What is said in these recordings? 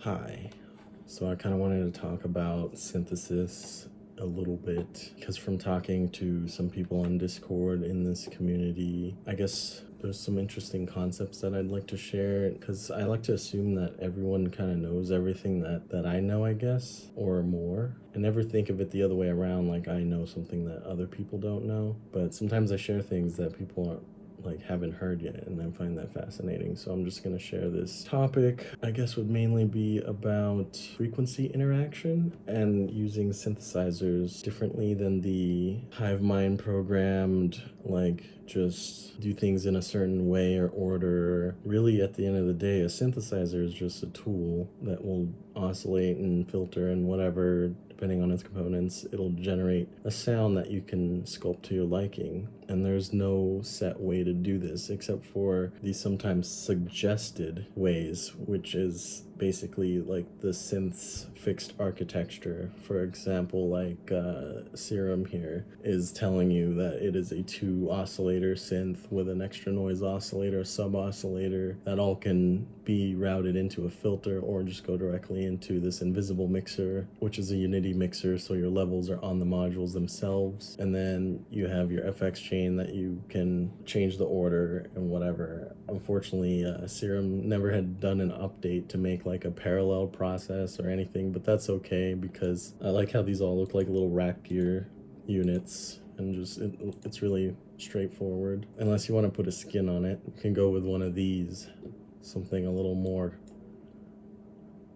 Hi. So I kind of wanted to talk about synthesis a little bit because from talking to some people on Discord in this community, I guess there's some interesting concepts that I'd like to share because I like to assume that everyone kind of knows everything that I know, I guess, or more. I never think of it the other way around, like I know something that other people don't know, but sometimes I share things that people aren't haven't heard yet, and I find that fascinating. So I'm just going to share this topic. I guess would mainly be about frequency interaction and using synthesizers differently than the hive mind programmed, just do things in a certain way or order. Really, at the end of the day, a synthesizer is just a tool that will oscillate and filter and whatever, depending on its components. It'll generate a sound that you can sculpt to your liking. And there's no set way to do this except for these sometimes suggested ways, which is basically like the synth's fixed architecture. For example, Serum here is telling you that it is a 2 oscillator synth with an extra noise oscillator, sub oscillator, that all can be routed into a filter or just go directly into this invisible mixer, which is a unity mixer, so your levels are on the modules themselves. And then you have your FX chain that you can change the order and whatever. Unfortunately, Serum never had done an update to make like a parallel process or anything, but that's okay because I like how these all look like little rack gear units, and just it's really straightforward. Unless you want to put a skin on it, you can go with one of these, something a little more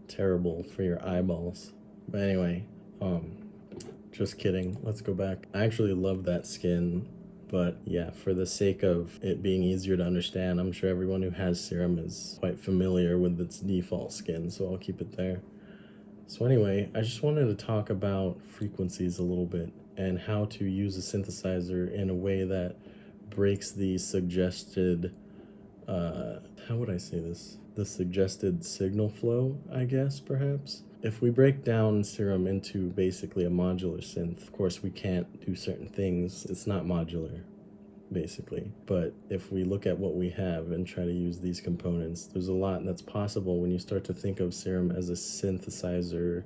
terrible for your eyeballs. But anyway, just kidding. Let's go back. I actually love that skin, but yeah, for the sake of it being easier to understand, I'm sure everyone who has Serum is quite familiar with its default skin, so I'll keep it there. So anyway, I just wanted to talk about frequencies a little bit and how to use a synthesizer in a way that breaks the suggested, how would I say this? The suggested signal flow, I guess, perhaps. If we break down Serum into basically a modular synth, of course we can't do certain things. It's not modular, basically. But if we look at what we have and try to use these components, there's a lot that's possible when you start to think of Serum as a synthesizer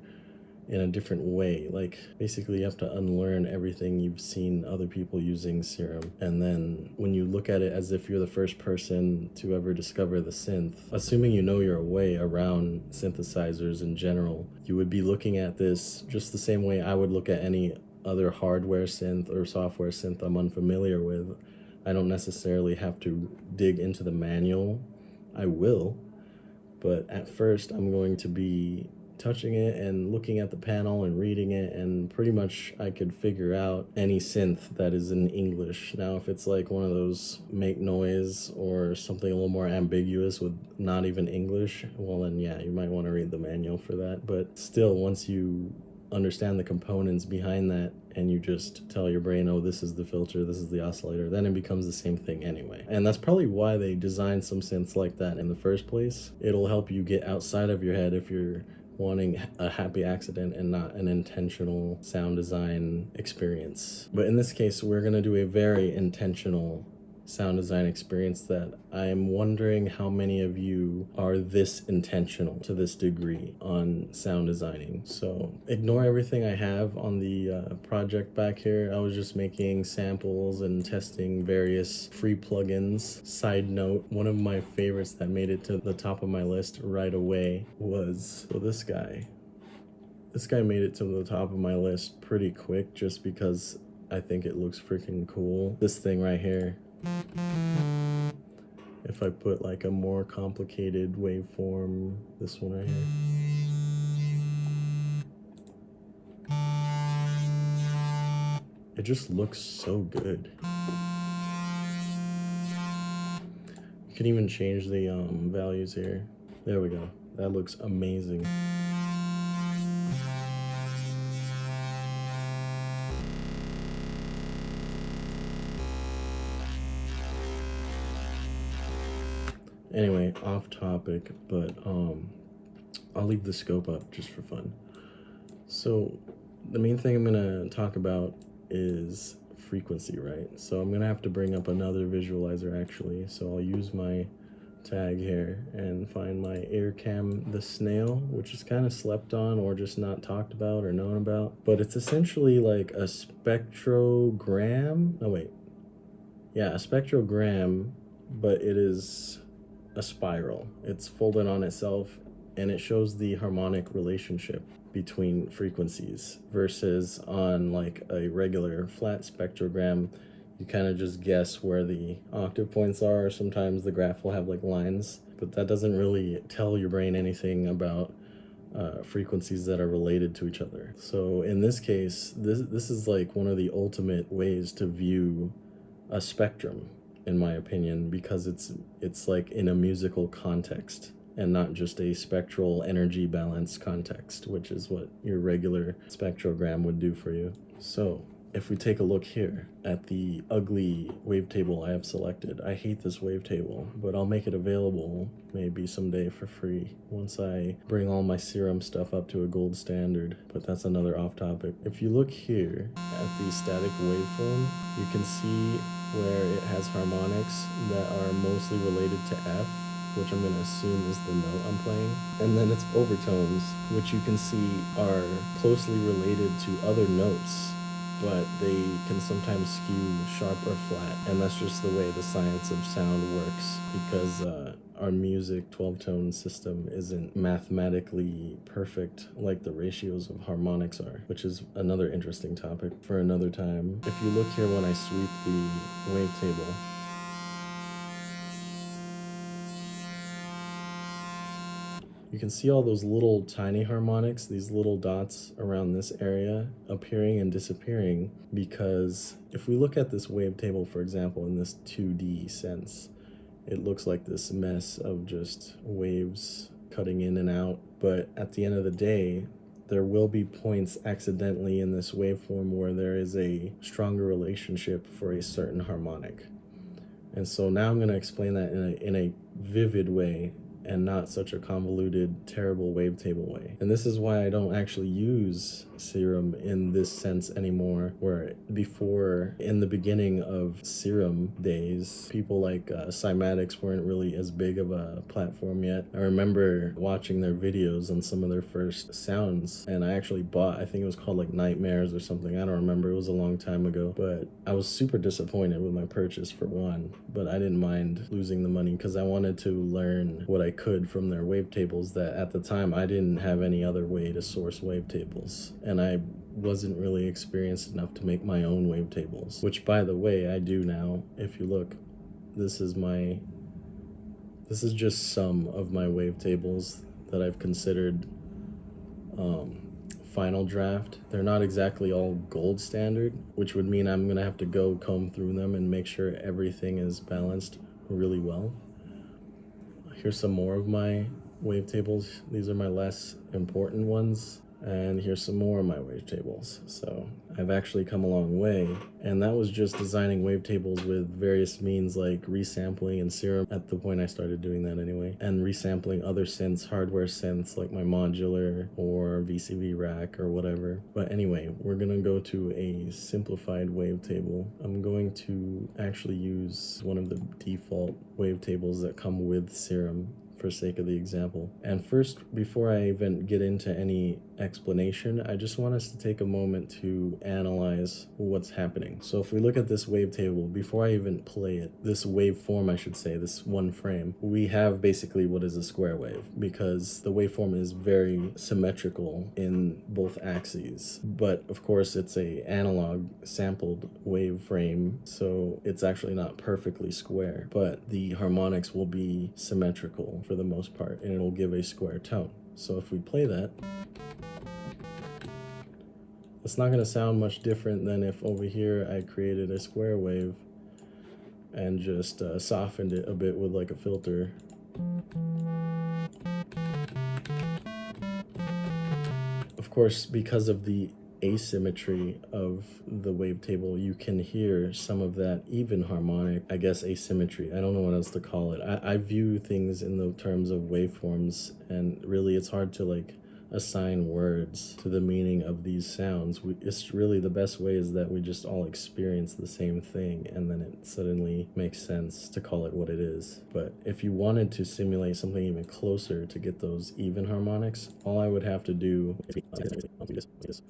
in a different way. Like, basically you have to unlearn everything you've seen other people using Serum, and then when you look at it as if you're the first person to ever discover the synth, assuming you know your way around synthesizers in general, you would be looking at this just the same way I would look at any other hardware synth or software synth I'm unfamiliar with. I don't necessarily have to dig into the manual. I will, but at first I'm going to be touching it and looking at the panel and reading it, and pretty much I could figure out any synth that is in English. Now, if it's like one of those make noise or something a little more ambiguous with not even English, well then yeah, you might want to read the manual for that. But still, once you understand the components behind that and you just tell your brain, oh, this is the filter, this is the oscillator, then it becomes the same thing anyway. And that's probably why they designed some synths like that in the first place. It'll help you get outside of your head if you're wanting a happy accident and not an intentional sound design experience. But in this case, we're going to do a very intentional sound design experience that I'm wondering how many of you are this intentional to this degree on sound designing. So ignore everything I have on the project back here. I was just making samples and testing various free plugins. Side note, one of my favorites that made it to the top of my list right away was this guy. This guy made it to the top of my list pretty quick just because I think it looks freaking cool. This thing right here. If I put like a more complicated waveform, this one right here. It just looks so good. You can even change the values here. There we go. That looks amazing. Anyway, off topic, but I'll leave the scope up just for fun. So the main thing I'm gonna talk about is frequency, right? So I'm gonna have to bring up another visualizer actually. So I'll use my tag here and find my Earcam the Snail, which is kind of slept on or just not talked about or known about. But it's essentially like a spectrogram. Oh, wait. Yeah, a spectrogram, but it is a spiral. It's folded on itself, and it shows the harmonic relationship between frequencies versus on like a regular flat spectrogram. You kind of just guess where the octave points are. Sometimes the graph will have like lines, but that doesn't really tell your brain anything about frequencies that are related to each other. So in this case, this is like one of the ultimate ways to view a spectrum, in my opinion, because it's like in a musical context and not just a spectral energy balance context, which is what your regular spectrogram would do for you. So if we take a look here at the ugly wavetable I have selected, I hate this wavetable, but I'll make it available maybe someday for free once I bring all my serum stuff up to a gold standard, but that's another off topic. If you look here at the static waveform, you can see where it has harmonics that are mostly related to F, which I'm going to assume is the note I'm playing. And then its overtones, which you can see are closely related to other notes, but they can sometimes skew sharp or flat. And that's just the way the science of sound works, because our music 12-tone system isn't mathematically perfect like the ratios of harmonics are, which is another interesting topic for another time. If you look here when I sweep the wavetable, you can see all those little tiny harmonics, these little dots around this area appearing and disappearing, because if we look at this wavetable, for example, in this 2D sense, it looks like this mess of just waves cutting in and out. But at the end of the day, there will be points accidentally in this waveform where there is a stronger relationship for a certain harmonic. And so now I'm going to explain that in a vivid way and not such a convoluted, terrible wavetable way. And this is why I don't actually use serum in this sense anymore, where before, in the beginning of serum days, people like Cymatics weren't really as big of a platform yet. I remember watching their videos on some of their first sounds, and I actually bought, I think it was called like Nightmares or something, I don't remember, it was a long time ago, but I was super disappointed with my purchase for one, but I didn't mind losing the money because I wanted to learn what I could from their wavetables that at the time I didn't have any other way to source wavetables, and I wasn't really experienced enough to make my own wavetables, which by the way I do now. If you look, this is just some of my wavetables that I've considered final draft. They're not exactly all gold standard, which would mean I'm gonna have to go comb through them and make sure everything is balanced really well. Here's some more of my wavetables. These are my less important ones. And here's some more of my wavetables. So I've actually come a long way. And that was just designing wavetables with various means like resampling and serum at the point I started doing that anyway. And resampling other synths, hardware synths like my modular or VCV rack or whatever. But anyway, we're gonna go to a simplified wavetable. I'm going to actually use one of the default wavetables that come with serum for sake of the example. And first, before I even get into any explanation, I just want us to take a moment to analyze what's happening. So if we look at this wavetable, before I even play it, this waveform, I should say, this one frame, we have basically what is a square wave, because the waveform is very symmetrical in both axes. But of course, it's a analog sampled wave frame, so it's actually not perfectly square, but the harmonics will be symmetrical for the most part, and it'll give a square tone. So if we play that, it's not going to sound much different than if over here I created a square wave and just softened it a bit with like a filter. Of course, because of the asymmetry of the wavetable, you can hear some of that even harmonic, I guess, asymmetry. I don't know what else to call it. I view things in the terms of waveforms, and really it's hard to like assign words to the meaning of these sounds. It's really the best way is that we just all experience the same thing, and then it suddenly makes sense to call it what it is. But if you wanted to simulate something even closer to get those even harmonics, all I would have to do is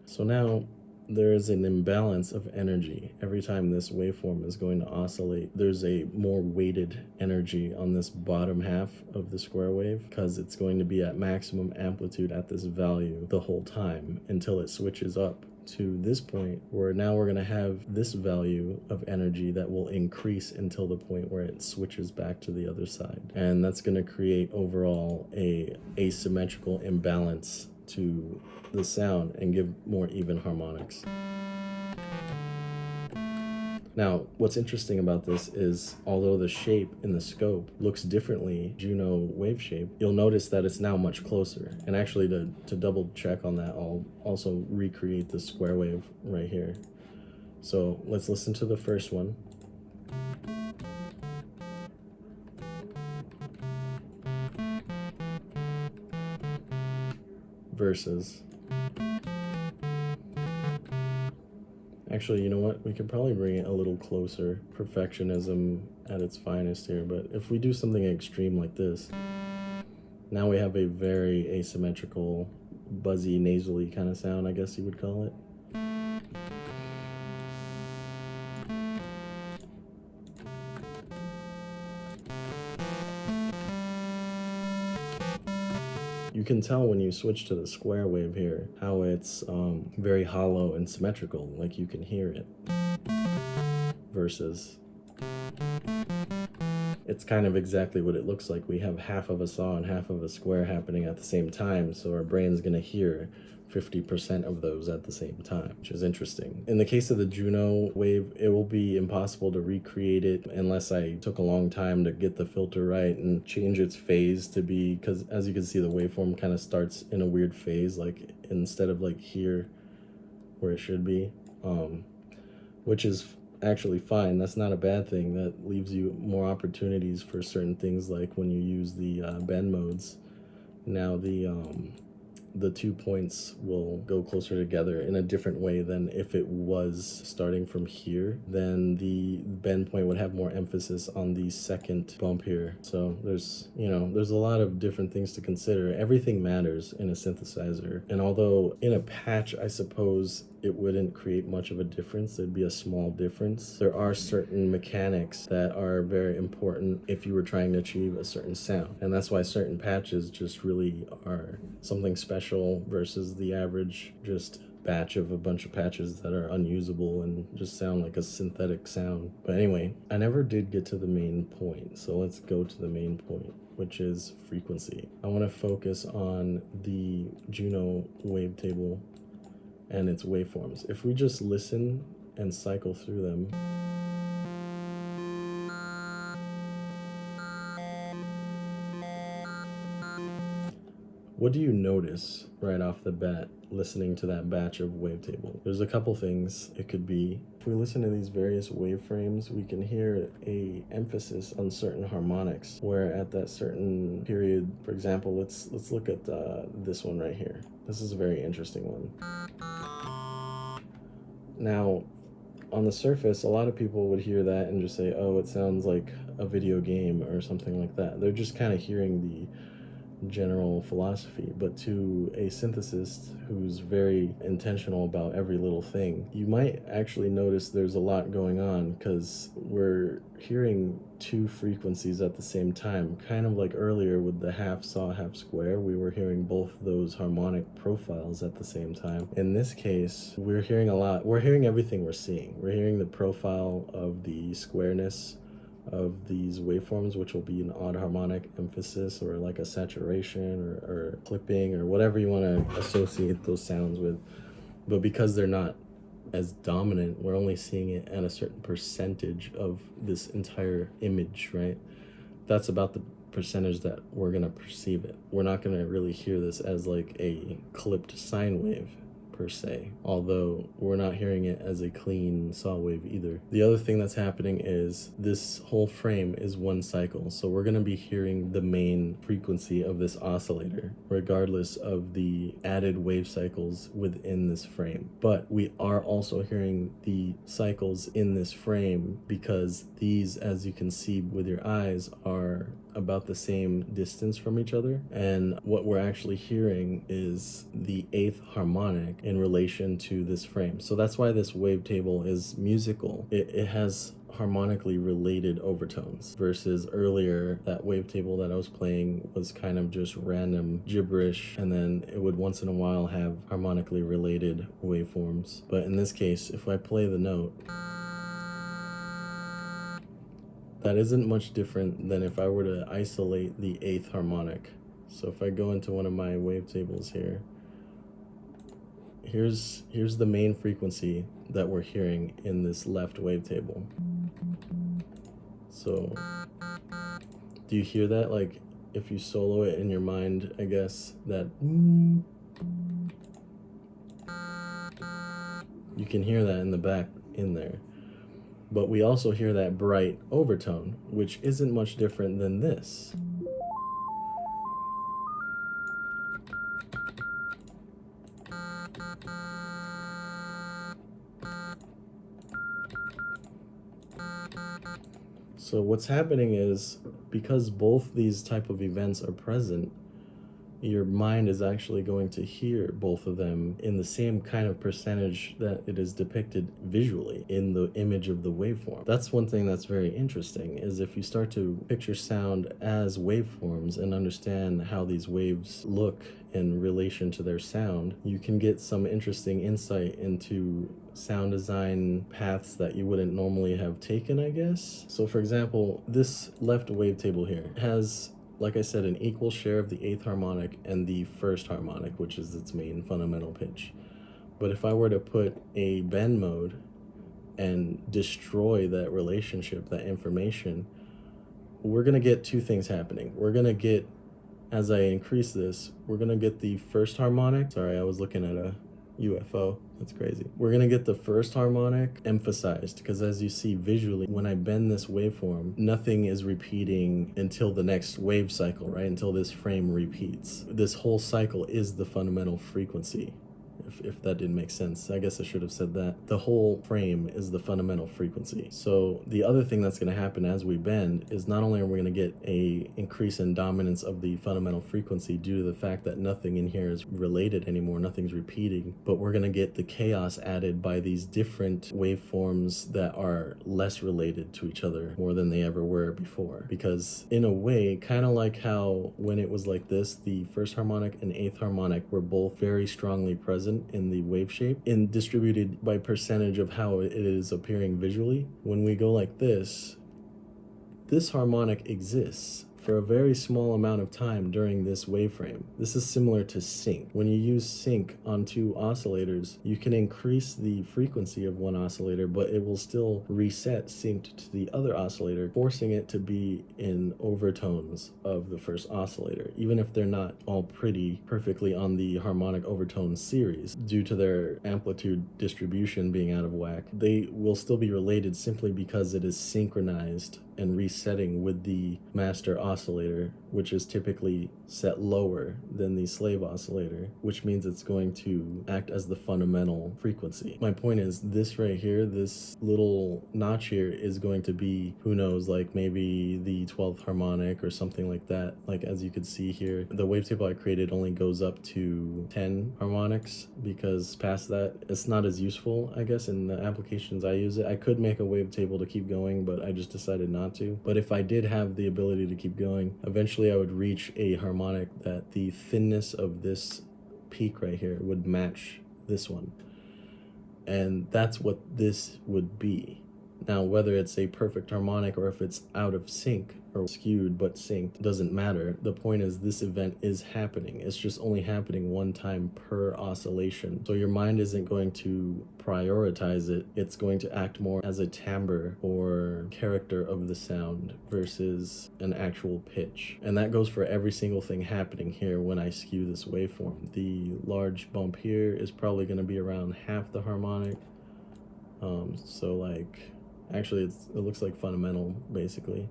so now there is an imbalance of energy. Every time this waveform is going to oscillate, there's a more weighted energy on this bottom half of the square wave because it's going to be at maximum amplitude at this value the whole time until it switches up to this point where now we're going to have this value of energy that will increase until the point where it switches back to the other side. And that's going to create overall a asymmetrical imbalance to the sound and give more even harmonics. Now, what's interesting about this is although the shape in the scope looks differently, Juno wave shape, you'll notice that it's now much closer. And actually to double check on that, I'll also recreate the square wave right here. So let's listen to the first one. Versus. Actually, you know what? We could probably bring it a little closer. Perfectionism at its finest here. But if we do something extreme like this, now we have a very asymmetrical, buzzy, nasally kind of sound, I guess you would call it. You can tell when you switch to the square wave here how it's very hollow and symmetrical, like you can hear it. Versus it's kind of exactly what it looks like. We have half of a saw and half of a square happening at the same time, so our brain's gonna hear 50% of those at the same time, which is interesting. In the case of the Juno wave, it will be impossible to recreate it unless I took a long time to get the filter right and change its phase to be, because as you can see, the waveform kind of starts in a weird phase, like instead of like here where it should be, which is actually fine. That's not a bad thing. That leaves you more opportunities for certain things, like when you use the bend modes. Now the 2 points will go closer together in a different way than if it was starting from here. Then the bend point would have more emphasis on the second bump here. So there's a lot of different things to consider. Everything matters in a synthesizer. And although in a patch, I suppose it wouldn't create much of a difference, there'd be a small difference. There are certain mechanics that are very important if you were trying to achieve a certain sound. And that's why certain patches just really are something special versus the average just batch of a bunch of patches that are unusable and just sound like a synthetic sound. But anyway, I never did get to the main point, so let's go to the main point, which is frequency. I want to focus on the Juno wavetable and its waveforms. If we just listen and cycle through them, what do you notice right off the bat listening to that batch of wavetable? There's a couple things it could be. If we listen to these various waveframes, we can hear a emphasis on certain harmonics, where at that certain period, for example, let's look at this one right here. This is a very interesting one. Now, on the surface, a lot of people would hear that and just say, oh, it sounds like a video game or something like that. They're just kind of hearing the general philosophy. But to a synthesist who's very intentional about every little thing, you might actually notice there's a lot going on, because we're hearing two frequencies at the same time. Kind of like earlier with the half saw, half square, we were hearing both those harmonic profiles at the same time. In this case, we're hearing a lot. We're hearing everything we're seeing. We're hearing the profile of the squareness of these waveforms, which will be an odd harmonic emphasis or like a saturation or clipping or whatever you want to associate those sounds with. But because they're not as dominant, we're only seeing it at a certain percentage of this entire image, right? That's about the percentage that we're going to perceive it. We're not going to really hear this as like a clipped sine wave per se, although we're not hearing it as a clean saw wave either. The other thing that's happening is this whole frame is one cycle, so we're going to be hearing the main frequency of this oscillator regardless of the added wave cycles within this frame. But we are also hearing the cycles in this frame because these, as you can see with your eyes, are about the same distance from each other, and what we're actually hearing is the eighth harmonic in relation to this frame. So that's why this wavetable is musical. It has harmonically related overtones, versus earlier that wavetable that I was playing was kind of just random gibberish, and then it would once in a while have harmonically related waveforms. But in this case, if I play the note, that isn't much different than if I were to isolate the eighth harmonic. So if I go into one of my wavetables here, here's the main frequency that we're hearing in this left wavetable. So do you hear that? Like if you solo it in your mind, I guess, that you can hear that in the back in there. But we also hear that bright overtone, which isn't much different than this. So what's happening is, because both these type of events are present, your mind is actually going to hear both of them in the same kind of percentage that it is depicted visually in the image of the waveform. That's one thing that's very interesting, is if you start to picture sound as waveforms and understand how these waves look in relation to their sound, you can get some interesting insight into sound design paths that you wouldn't normally have taken, I guess. So for example, this left wavetable here has, like I said, an equal share of the eighth harmonic and the first harmonic, which is its main fundamental pitch. But if I were to put a bend mode and destroy that relationship, that information, we're going to get two things happening. We're going to get, as I increase this, we're going to get the first harmonic. Sorry, I was looking at a UFO. That's crazy. We're gonna get the first harmonic emphasized, because as you see visually, when I bend this waveform, nothing is repeating until the next wave cycle, right? Until this frame repeats. This whole cycle is the fundamental frequency. If that didn't make sense, I guess I should have said that. The whole frame is the fundamental frequency. So the other thing that's going to happen as we bend is, not only are we going to get a increase in dominance of the fundamental frequency due to the fact that nothing in here is related anymore, nothing's repeating, but we're going to get the chaos added by these different waveforms that are less related to each other more than they ever were before. Because in a way, kind of like how when it was like this, the first harmonic and eighth harmonic were both very strongly present in the wave shape and distributed by percentage of how it is appearing visually. When we go like this harmonic exists for a very small amount of time during this waveframe. This is similar to sync. When you use sync on two oscillators, you can increase the frequency of one oscillator, but it will still reset synced to the other oscillator, forcing it to be in overtones of the first oscillator, even if they're not all perfectly on the harmonic overtone series. Due to their amplitude distribution being out of whack, they will still be related simply because it is synchronized and resetting with the master oscillator, which is typically set lower than the slave oscillator, which means it's going to act as the fundamental frequency. My point is, this right here, this little notch here, is going to be, who knows, like maybe the 12th harmonic or something like that. Like as you could see here, the wavetable I created only goes up to 10 harmonics, because past that it's not as useful, I guess, in the applications I use it. I could make a wavetable to keep going, but I just decided not to. But if I did have the ability to keep going, eventually I would reach a harmonic that the thinness of this peak right here would match this one. And that's what this would be. Now, whether it's a perfect harmonic or if it's out of sync or skewed but synced doesn't matter. The point is this event is happening. It's just only happening one time per oscillation. So your mind isn't going to prioritize it. It's going to act more as a timbre or character of the sound versus an actual pitch. And that goes for every single thing happening here when I skew this waveform. The large bump here is probably going to be around half the harmonic. So like, actually it looks like fundamental basically.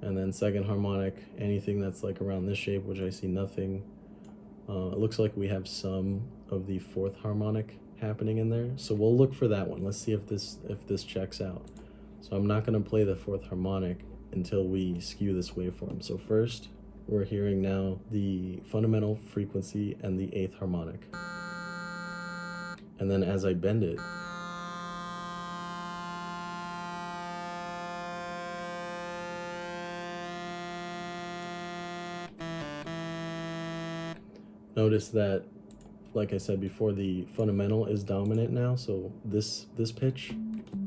And then second harmonic, anything that's like around this shape, which I see nothing. It looks like we have some of the fourth harmonic happening in there. So we'll look for that one. Let's see if this checks out. So I'm not gonna play the fourth harmonic until we skew this waveform. So first, we're hearing now the fundamental frequency and the eighth harmonic. And then as I bend it, notice that, like I said before, the fundamental is dominant now. So this pitch, you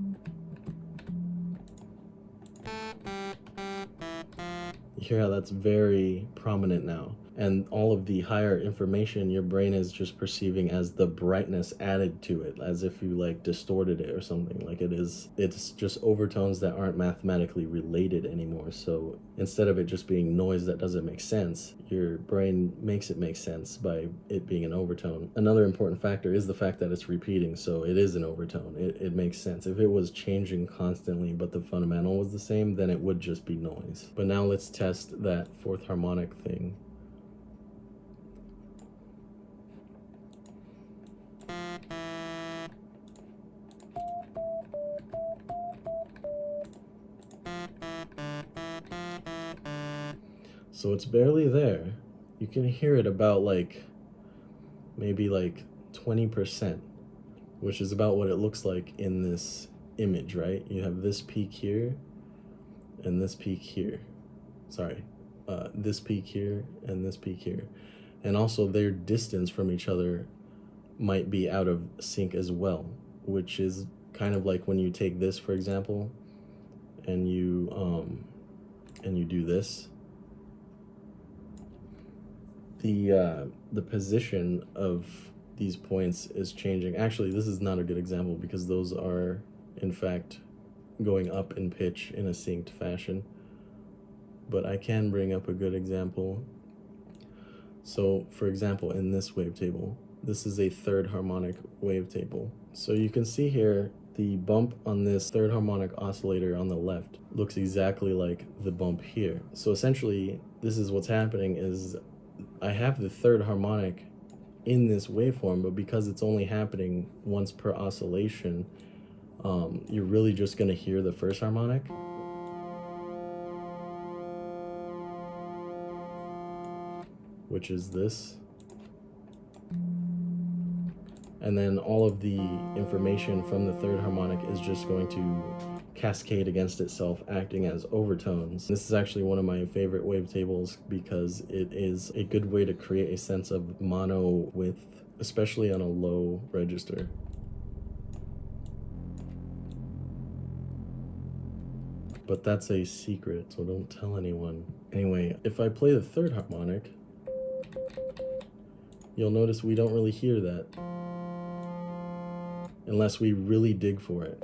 hear how that's very prominent now. And all of the higher information your brain is just perceiving as the brightness added to it, as if you like distorted it or something. Like it's just overtones that aren't mathematically related anymore. So instead of it just being noise that doesn't make sense, your brain makes it make sense by it being an overtone. Another important factor is the fact that it's repeating, so it is an overtone. It makes sense. If it was changing constantly but the fundamental was the same, then it would just be noise. But now let's test that fourth harmonic thing. So it's barely there. You can hear it about like maybe like 20%, which is about what it looks like in this image, right? You have this peak here and this peak here. Sorry, this peak here and this peak here. And also their distance from each other might be out of sync as well, which is kind of like when you take this, for example, and you do this. The position of these points is changing. Actually, this is not a good example because those are in fact going up in pitch in a synced fashion. But I can bring up a good example. So for example, in this wavetable, this is a third harmonic wavetable. So you can see here the bump on this third harmonic oscillator on the left looks exactly like the bump here. So essentially, this is what's happening is I have the third harmonic in this waveform, but because it's only happening once per oscillation, you're really just going to hear the first harmonic. Which is this. And then all of the information from the third harmonic is just going to cascade against itself, acting as overtones. This is actually one of my favorite wavetables because it is a good way to create a sense of mono width, especially on a low register. But that's a secret, so don't tell anyone. Anyway, if I play the third harmonic, you'll notice we don't really hear that unless we really dig for it.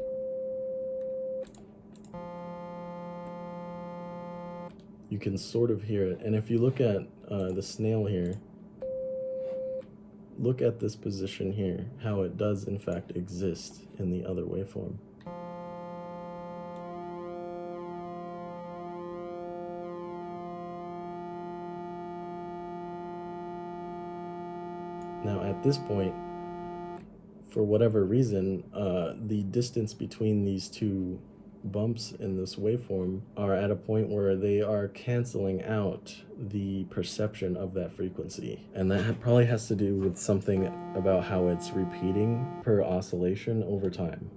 You can sort of hear it. And if you look at the snail here, look at this position here, how it does in fact exist in the other waveform. Now at this point, for whatever reason, the distance between these two bumps in this waveform are at a point where they are canceling out the perception of that frequency. And that probably has to do with something about how it's repeating per oscillation over time.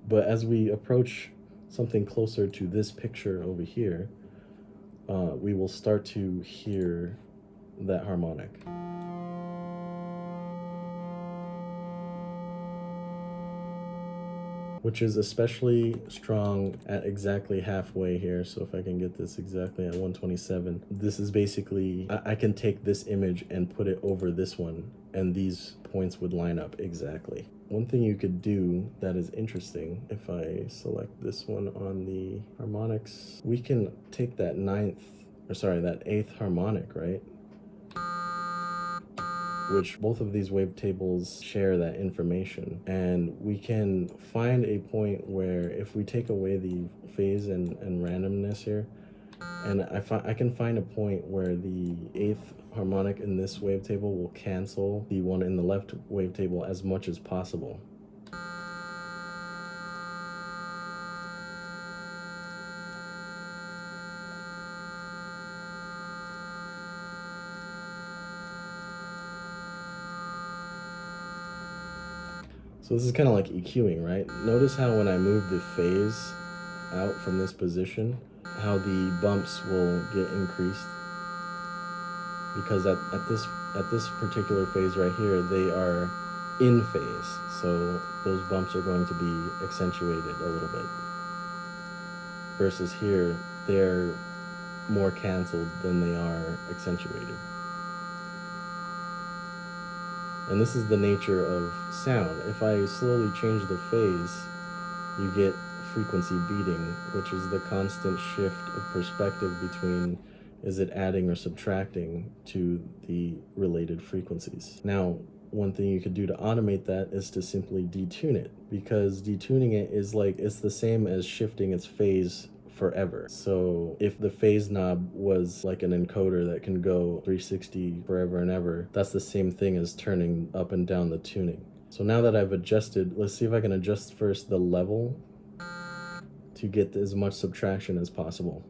But as we approach something closer to this picture over here, we will start to hear that harmonic. which is especially strong at exactly halfway here. So if I can get this exactly at 127, this is basically, I can take this image and put it over this one, and these points would line up exactly. One thing you could do that is interesting, if I select this one on the harmonics, we can take that that eighth harmonic, right? Which both of these wavetables share that information. And we can find a point where if we take away the phase and randomness here, and I can find a point where the eighth harmonic in this wavetable will cancel the one in the left wavetable as much as possible. So this is kind of like EQing, right? Notice how when I move the phase out from this position, how the bumps will get increased. Because at this particular phase right here, they are in phase. So those bumps are going to be accentuated a little bit. Versus here, they're more canceled than they are accentuated. And this is the nature of sound. If I slowly change the phase, you get frequency beating, which is the constant shift of perspective between is it adding or subtracting to the related frequencies. Now, one thing you could do to automate that is to simply detune it, because detuning it is like, it's the same as shifting its phase forever. So if the phase knob was like an encoder that can go 360 forever and ever, that's the same thing as turning up and down the tuning. So now that I've adjusted, let's see if I can adjust first the level to get as much subtraction as possible.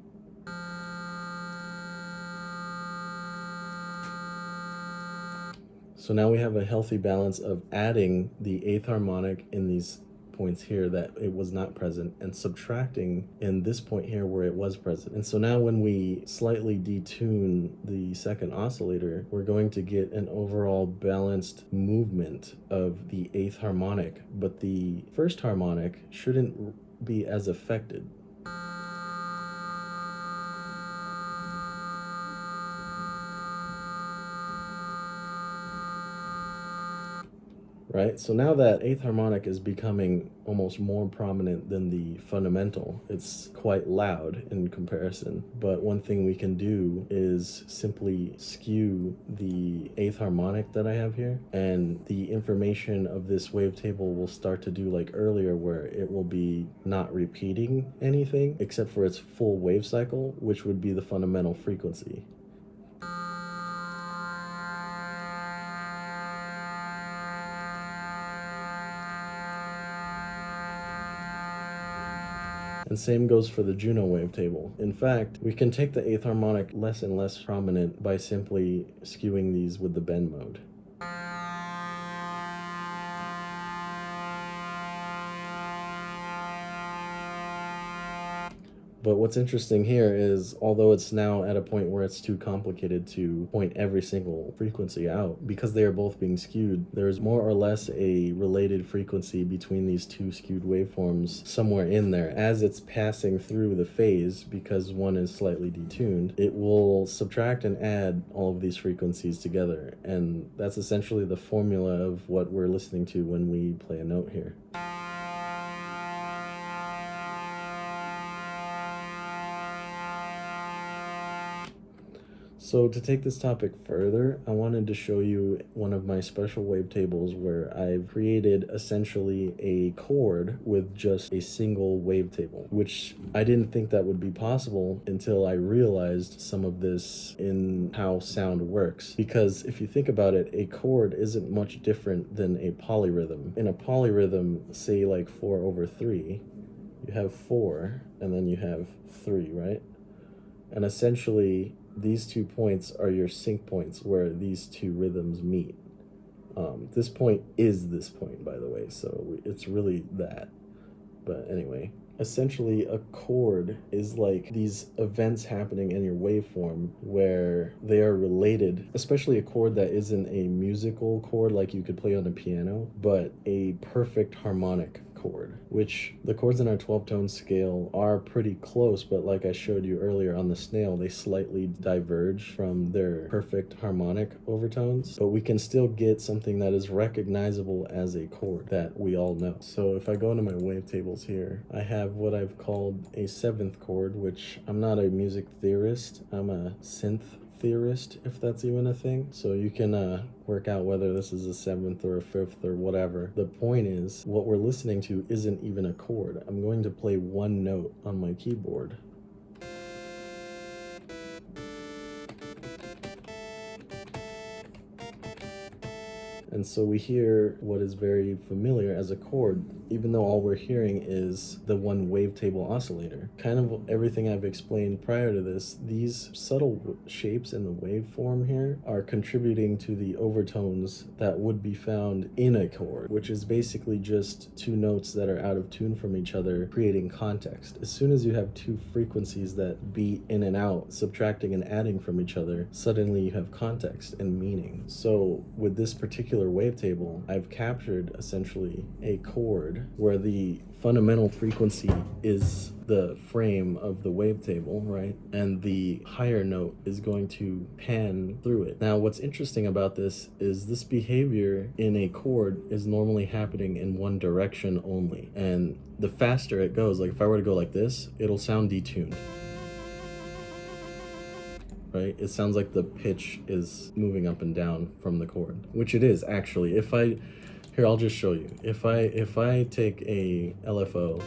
So now we have a healthy balance of adding the eighth harmonic in these points here that it was not present, and subtracting in this point here where it was present. And so now when we slightly detune the second oscillator, we're going to get an overall balanced movement of the eighth harmonic, but the first harmonic shouldn't be as affected. Right? So now that eighth harmonic is becoming almost more prominent than the fundamental. It's quite loud in comparison, but one thing we can do is simply skew the eighth harmonic that I have here, and the information of this wavetable will start to do like earlier, where it will be not repeating anything except for its full wave cycle, which would be the fundamental frequency. And same goes for the Juno wavetable. In fact, we can take the eighth harmonic less and less prominent by simply skewing these with the bend mode. But what's interesting here is, although it's now at a point where it's too complicated to point every single frequency out, because they are both being skewed, there's more or less a related frequency between these two skewed waveforms somewhere in there. As it's passing through the phase, because one is slightly detuned, it will subtract and add all of these frequencies together. And that's essentially the formula of what we're listening to when we play a note here. So to take this topic further, I wanted to show you one of my special wavetables where I've created essentially a chord with just a single wavetable, which I didn't think that would be possible until I realized some of this in how sound works. Because if you think about it, a chord isn't much different than a polyrhythm. In a polyrhythm, say like 4/3, you have 4 and then you have 3, right? And essentially, these 2 points are your sync points where these two rhythms meet. This point is this point, by the way, so it's really that. But anyway, essentially a chord is like these events happening in your waveform where they are related, especially a chord that isn't a musical chord like you could play on a piano, but a perfect harmonic chord, which the chords in our 12-tone scale are pretty close, but like I showed you earlier on the snail, they slightly diverge from their perfect harmonic overtones, but we can still get something that is recognizable as a chord that we all know. So if I go into my wavetables here, I have what I've called a 7th chord, which I'm not a music theorist, I'm a synth theorist, if that's even a thing. So you can work out whether this is a 7th or a 5th or whatever. The point is, what we're listening to isn't even a chord. I'm going to play one note on my keyboard. And so we hear what is very familiar as a chord, even though all we're hearing is the one wavetable oscillator. Kind of everything I've explained prior to this, these subtle shapes in the waveform here are contributing to the overtones that would be found in a chord, which is basically just two notes that are out of tune from each other, creating context. As soon as you have two frequencies that beat in and out, subtracting and adding from each other, suddenly you have context and meaning. So with this particular wavetable, I've captured essentially a chord where the fundamental frequency is the frame of the wavetable, right? And the higher note is going to pan through it. Now, what's interesting about this is this behavior in a chord is normally happening in one direction only. And the faster it goes, like if I were to go like this, it'll sound detuned. Right? It sounds like the pitch is moving up and down from the chord, which it is actually. Here, I'll just show you. If I take a LFO,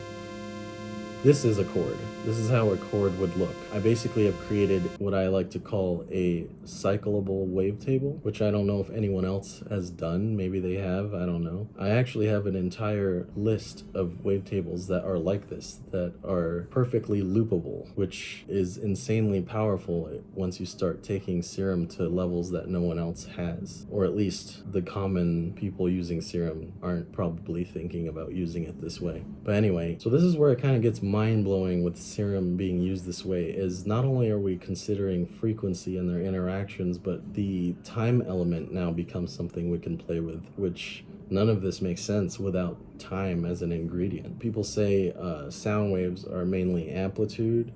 this is a chord. This is how a chord would look. I basically have created what I like to call a cyclable wavetable, which I don't know if anyone else has done. Maybe they have, I don't know. I actually have an entire list of wavetables that are like this, that are perfectly loopable, which is insanely powerful once you start taking Serum to levels that no one else has. Or at least the common people using Serum aren't probably thinking about using it this way. But anyway, so this is where it kind of gets mind-blowing with Serum being used this way, is not only are we considering frequency and their interactions, but the time element now becomes something we can play with, which none of this makes sense without time as an ingredient. People say sound waves are mainly amplitude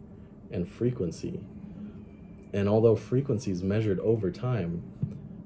and frequency. And although frequency is measured over time,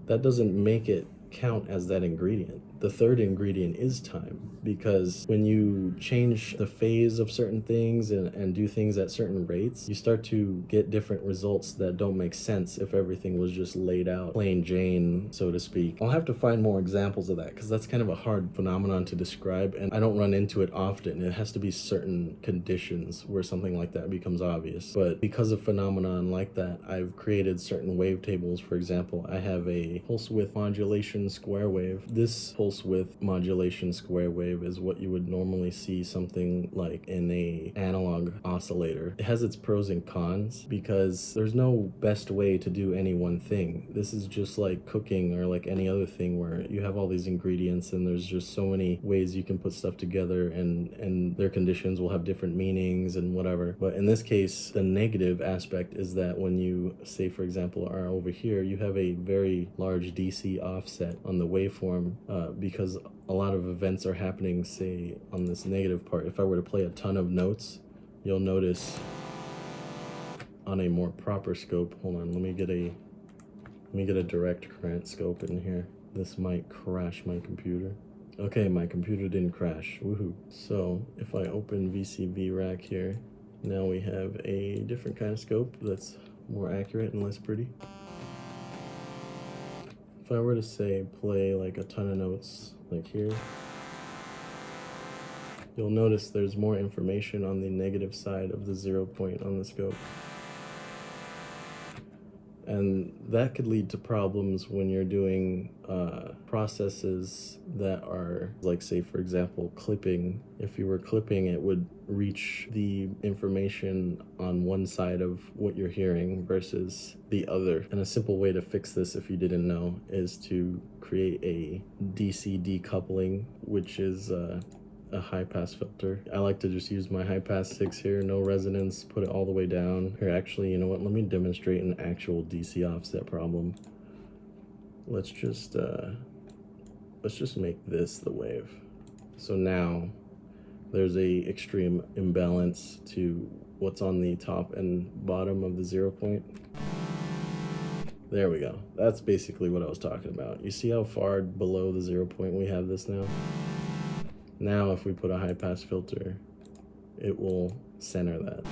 that doesn't make it count as that ingredient. The third ingredient is time, because when you change the phase of certain things and do things at certain rates, you start to get different results that don't make sense if everything was just laid out plain Jane, so to speak. I'll have to find more examples of that, because that's kind of a hard phenomenon to describe, and I don't run into it often. It has to be certain conditions where something like that becomes obvious. But because of phenomenon like that, I've created certain wavetables. For example, I have a pulse width modulation square wave. This pulse width modulation square wave is what you would normally see something like in a analog oscillator. It has its pros and cons, because there's no best way to do any one thing. This is just like cooking or like any other thing where you have all these ingredients and there's just so many ways you can put stuff together, and their conditions will have different meanings and whatever. But in this case, the negative aspect is that when you, say for example, are over here, you have a very large DC offset on the waveform, because a lot of events are happening, say, on this negative part. If I were to play a ton of notes, you'll notice on a more proper scope, hold on, let me get a direct current scope in here. This might crash my computer. Okay, my computer didn't crash, woohoo. So if I open VCV rack here, now we have a different kind of scope that's more accurate and less pretty. If I were to say play like a ton of notes like here, you'll notice there's more information on the negative side of the 0 point on the scope. And that could lead to problems when you're doing processes that are, like, say for example, clipping. If you were clipping, it would reach the information on one side of what you're hearing versus the other. And a simple way to fix this, if you didn't know, is to create a DC decoupling, which is a high-pass filter. I like to just use my high-pass 6 here, no resonance, put it all the way down. Here, actually, you know what? Let me demonstrate an actual DC offset problem. Let's just make this the wave. So now there's a extreme imbalance to what's on the top and bottom of the 0 point. There we go. That's basically what I was talking about. You see how far below the 0 point we have this now? Now if we put a high pass filter, it will center that.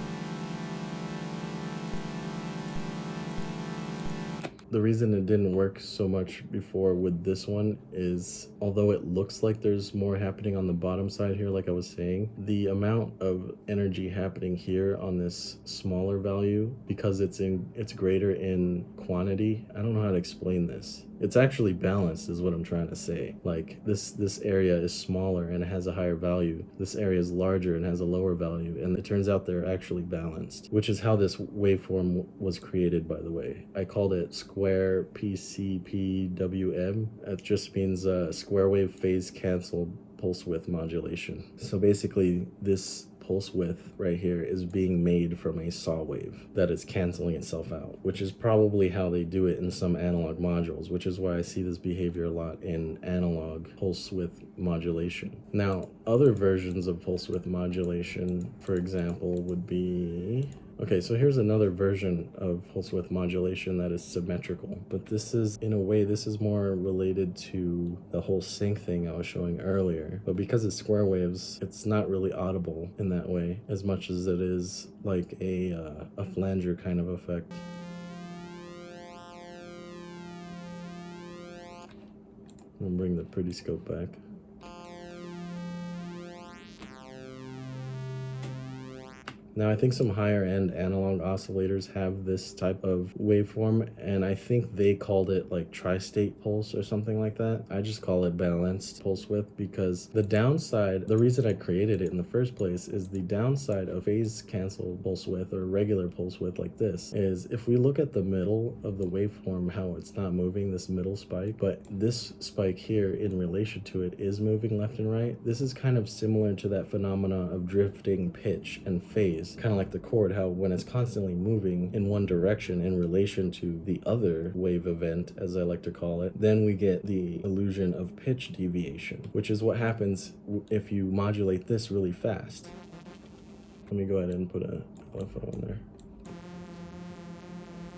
The reason it didn't work so much before with this one is, although it looks like there's more happening on the bottom side here, like I was saying, the amount of energy happening here on this smaller value, because it's greater in quantity. I don't know how to explain this. It's actually balanced is what I'm trying to say. Like this area is smaller and it has a higher value. This area is larger and has a lower value, and it turns out they're actually balanced, which is how this waveform was created, by the way. I called it square PCPWM. It just means square wave phase canceled pulse width modulation. So basically this pulse width right here is being made from a saw wave that is canceling itself out, which is probably how they do it in some analog modules, which is why I see this behavior a lot in analog pulse width modulation. Now, other versions of pulse width modulation, for example, would be... Okay, so here's another version of pulse width modulation that is symmetrical, but this is, in a way, this is more related to the whole sync thing I was showing earlier. But because it's square waves, it's not really audible in that way as much as it is like a flanger kind of effect. I'm gonna bring the pretty scope back. Now, I think some higher end analog oscillators have this type of waveform, and I think they called it like tri-state pulse or something like that. I just call it balanced pulse width because the downside, the reason I created it in the first place is the downside of phase canceled pulse width or regular pulse width like this is if we look at the middle of the waveform, how it's not moving, this middle spike, but this spike here in relation to it is moving left and right. This is kind of similar to that phenomena of drifting pitch and phase. Kind of like the chord, how when it's constantly moving in one direction in relation to the other wave event, as I like to call it, then we get the illusion of pitch deviation, which is what happens if you modulate this really fast. Let me go ahead and put a LFO in there.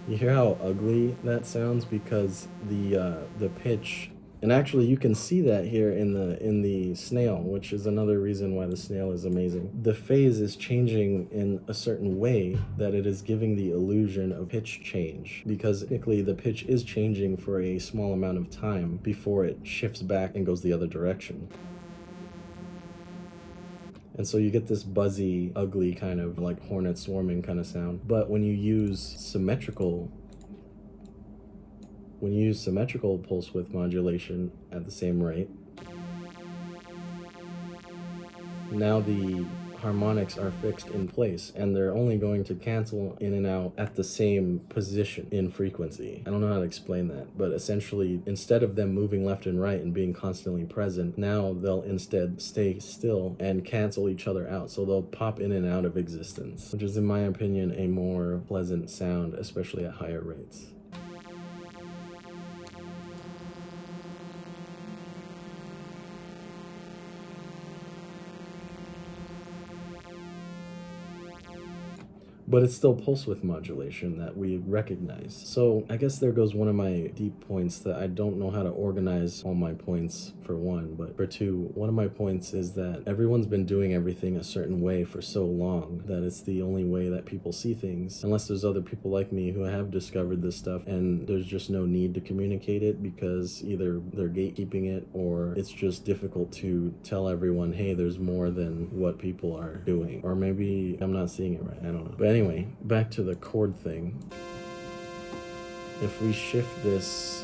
You hear how ugly that sounds because the pitch. And actually, you can see that here in the snail, which is another reason why the snail is amazing. The phase is changing in a certain way that it is giving the illusion of pitch change, because technically the pitch is changing for a small amount of time before it shifts back and goes the other direction. And so you get this buzzy, ugly kind of like hornet swarming kind of sound. But when you use symmetrical pulse width modulation at the same rate, now the harmonics are fixed in place and they're only going to cancel in and out at the same position in frequency. I don't know how to explain that, but essentially instead of them moving left and right and being constantly present, now they'll instead stay still and cancel each other out. So they'll pop in and out of existence, which is in my opinion a more pleasant sound, especially at higher rates. But it's still pulse width modulation that we recognize. So I guess there goes one of my deep points that I don't know how to organize all my points, for one, but for two, one of my points is that everyone's been doing everything a certain way for so long that it's the only way that people see things, unless there's other people like me who have discovered this stuff and there's just no need to communicate it because either they're gatekeeping it or it's just difficult to tell everyone, hey, there's more than what people are doing. Or maybe I'm not seeing it right, I don't know. But anyway, back to the chord thing. If we shift this,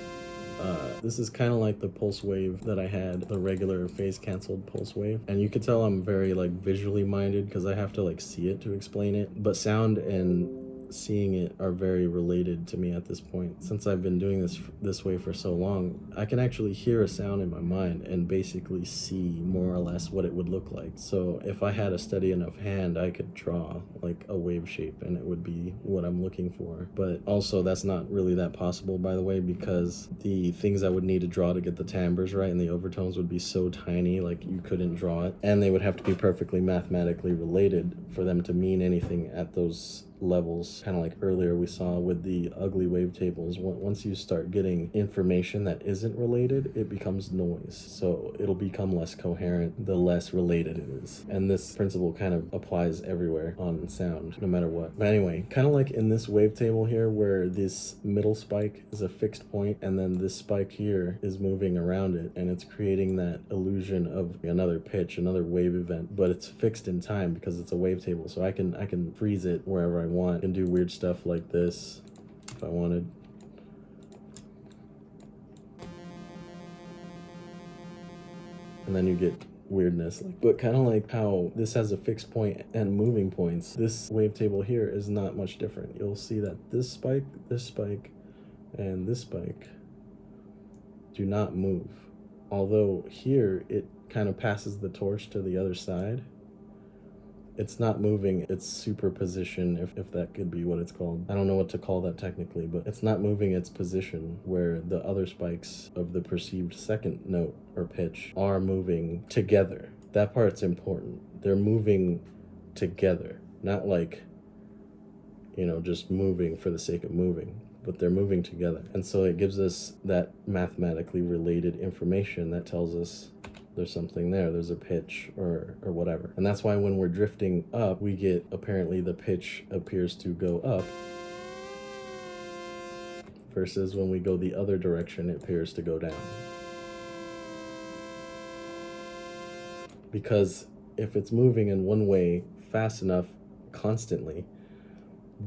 this is kind of like the pulse wave that I had, the regular phase canceled pulse wave. And you could tell I'm very like visually minded because I have to like see it to explain it. But sound and seeing it are very related to me at this point. Since I've been doing this way for so long, I can actually hear a sound in my mind and basically see more or less what it would look like. So if I had a steady enough hand, I could draw like a wave shape and it would be what I'm looking for. But also that's not really that possible, by the way, because the things I would need to draw to get the timbres right and the overtones would be so tiny, like you couldn't draw it. And they would have to be perfectly mathematically related for them to mean anything at those levels, kind of like earlier we saw with the ugly wavetables. Once you start getting information that isn't related, it becomes noise. So it'll become less coherent the less related it is. And this principle kind of applies everywhere on sound, no matter what. But anyway, kind of like in this wavetable here where this middle spike is a fixed point and then this spike here is moving around it and it's creating that illusion of another pitch, another wave event, but it's fixed in time because it's a wavetable. So I can freeze it wherever I want. I can do weird stuff like this if I wanted. And then you get weirdness, but kind of like how this has a fixed point and moving points, this wavetable here is not much different. You'll see that this spike, and this spike do not move. Although here it kind of passes the torch to the other side. It's not moving, it's superposition, if that could be what it's called. I don't know what to call that technically, but it's not moving its position where the other spikes of the perceived second note or pitch are moving together. That part's important. They're moving together, not like, just moving for the sake of moving, but they're moving together. And so it gives us that mathematically related information that tells us there's something there, there's a pitch or whatever. And that's why when we're drifting up, we get apparently the pitch appears to go up, versus when we go the other direction, it appears to go down. Because if it's moving in one way fast enough constantly,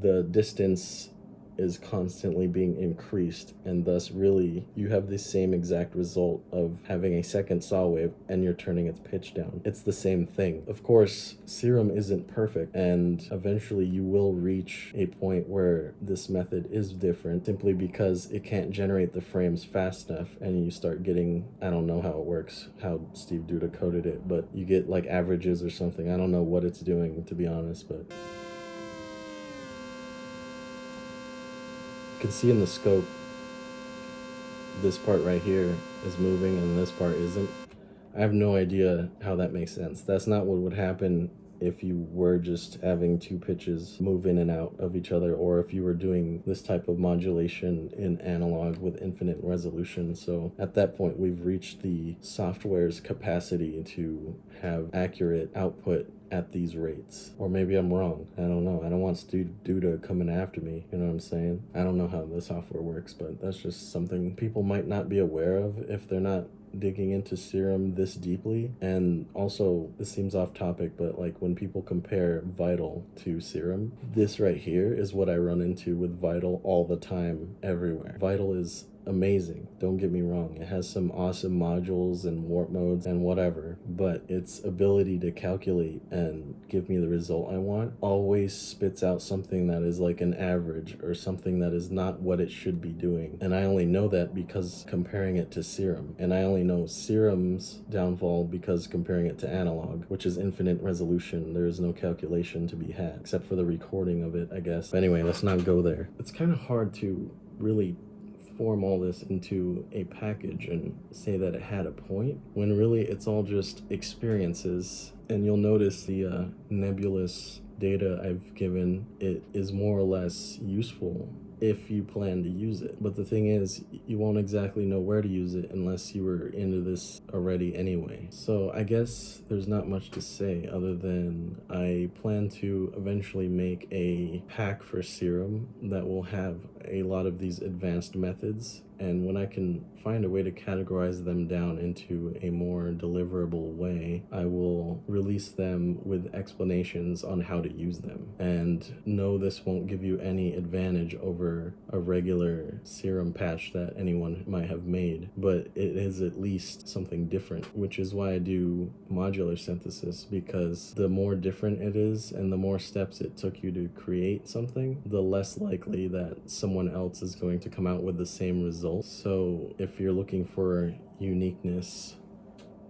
the distance is constantly being increased, and thus really you have the same exact result of having a second saw wave and you're turning its pitch down. It's the same thing. Of course, serum isn't perfect, and eventually you will reach a point where this method is different simply because it can't generate the frames fast enough, and you start getting, I don't know how it works, how Steve Duda coded it, but you get like averages or something. I don't know what it's doing, to be honest, but you can see in the scope, this part right here is moving and this part isn't. I have no idea how that makes sense. That's not what would happen if you were just having two pitches move in and out of each other, or if you were doing this type of modulation in analog with infinite resolution. So at that point, we've reached the software's capacity to have accurate output at these rates. Or maybe I'm wrong. I don't know. I don't want Steve Duda coming after me. You know what I'm saying? I don't know how the software works, but that's just something people might not be aware of if they're not digging into serum this deeply. And also, this seems off topic, but like when people compare Vital to serum, this right here is what I run into with Vital all the time, everywhere. Vital is amazing, don't get me wrong. It has some awesome modules and warp modes and whatever, but its ability to calculate and give me the result I want always spits out something that is like an average or something that is not what it should be doing. And I only know that because comparing it to serum, and I only know serum's downfall because comparing it to analog, which is infinite resolution. There is no calculation to be had except for the recording of it, I guess. But anyway, let's not go there. It's kind of hard to really form all this into a package and say that it had a point, when really it's all just experiences. And you'll notice the nebulous data I've given, it is more or less useful if you plan to use it. But the thing is, you won't exactly know where to use it unless you were into this already anyway. So I guess there's not much to say other than I plan to eventually make a pack for serum that will have a lot of these advanced methods And when I can find a way to categorize them down into a more deliverable way, I will release them with explanations on how to use them. And no, this won't give you any advantage over a regular serum patch that anyone might have made, but it is at least something different, which is why I do modular synthesis, because the more different it is and the more steps it took you to create something, the less likely that someone else is going to come out with the same results. So if you're looking for uniqueness,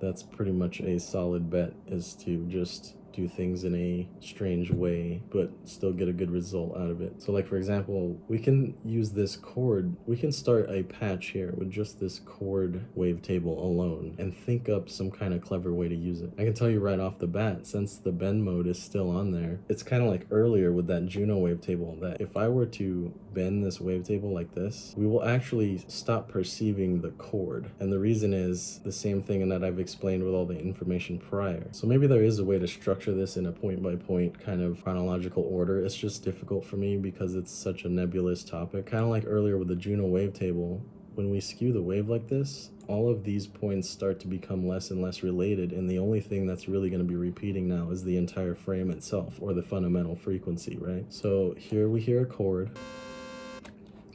that's pretty much a solid bet, is to just do things in a strange way but still get a good result out of it. So like, for example, we can use this chord, we can start a patch here with just this chord wavetable alone and think up some kind of clever way to use it. I can tell you right off the bat, since the bend mode is still on there, it's kind of like earlier with that Juno wavetable, that if I were to bend this wavetable like this, we will actually stop perceiving the chord. And the reason is the same thing that I've explained with all the information prior. So maybe there is a way to structure this in a point-by-point kind of chronological order. It's just difficult for me because it's such a nebulous topic. Kind of like earlier with the Juno wavetable, when we skew the wave like this, all of these points start to become less and less related, and the only thing that's really going to be repeating now is the entire frame itself, or the fundamental frequency, right? So here we hear a chord.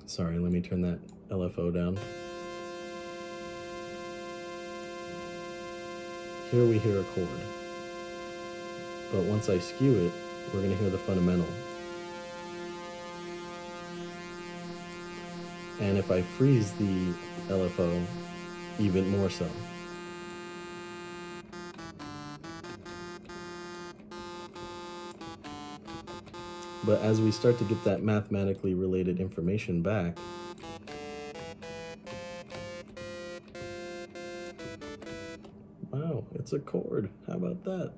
Sorry, let me turn that LFO down. Here we hear a chord. But once I skew it, we're going to hear the fundamental. And if I freeze the LFO, even more so. But as we start to get that mathematically related information back, wow, it's a chord. How about that?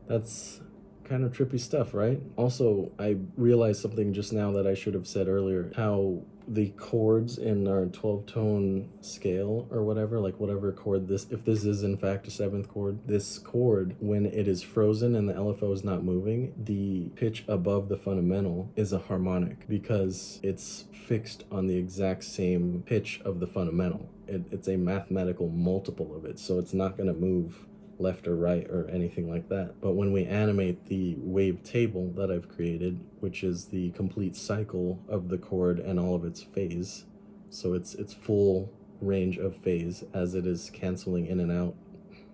That's kind of trippy stuff, right? Also, I realized something just now that I should have said earlier, how the chords in our 12-tone scale or whatever, like whatever chord this, if this is in fact a 7th chord, this chord, when it is frozen and the LFO is not moving, the pitch above the fundamental is a harmonic because it's fixed on the exact same pitch of the fundamental. It's a mathematical multiple of it, so it's not going to move left or right or anything like that. But when we animate the wave table that I've created, which is the complete cycle of the chord and all of its phase, so it's full range of phase as it is canceling in and out,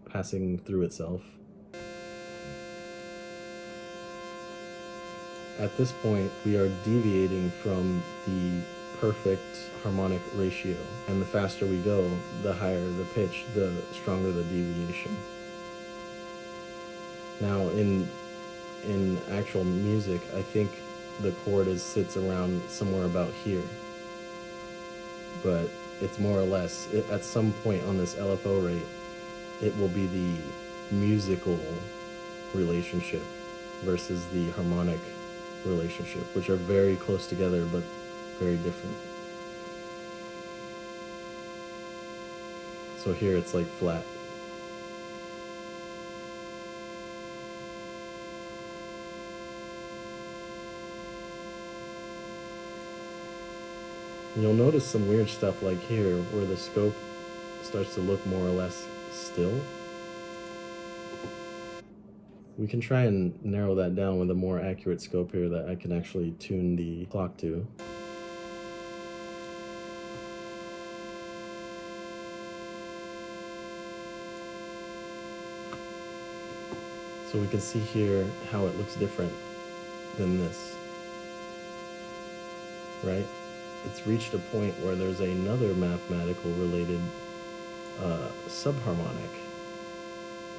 passing through itself. At this point, we are deviating from the perfect harmonic ratio, and the faster we go, the higher the pitch, the stronger the deviation. Now, in actual music, I think the chord sits around somewhere about here, but it's more or less, at some point on this LFO rate, it will be the musical relationship versus the harmonic relationship, which are very close together but very different. So here it's like flat. You'll notice some weird stuff like here where the scope starts to look more or less still. We can try and narrow that down with a more accurate scope here that I can actually tune the clock to. So we can see here how it looks different than this, right? It's reached a point where there's another mathematical related subharmonic,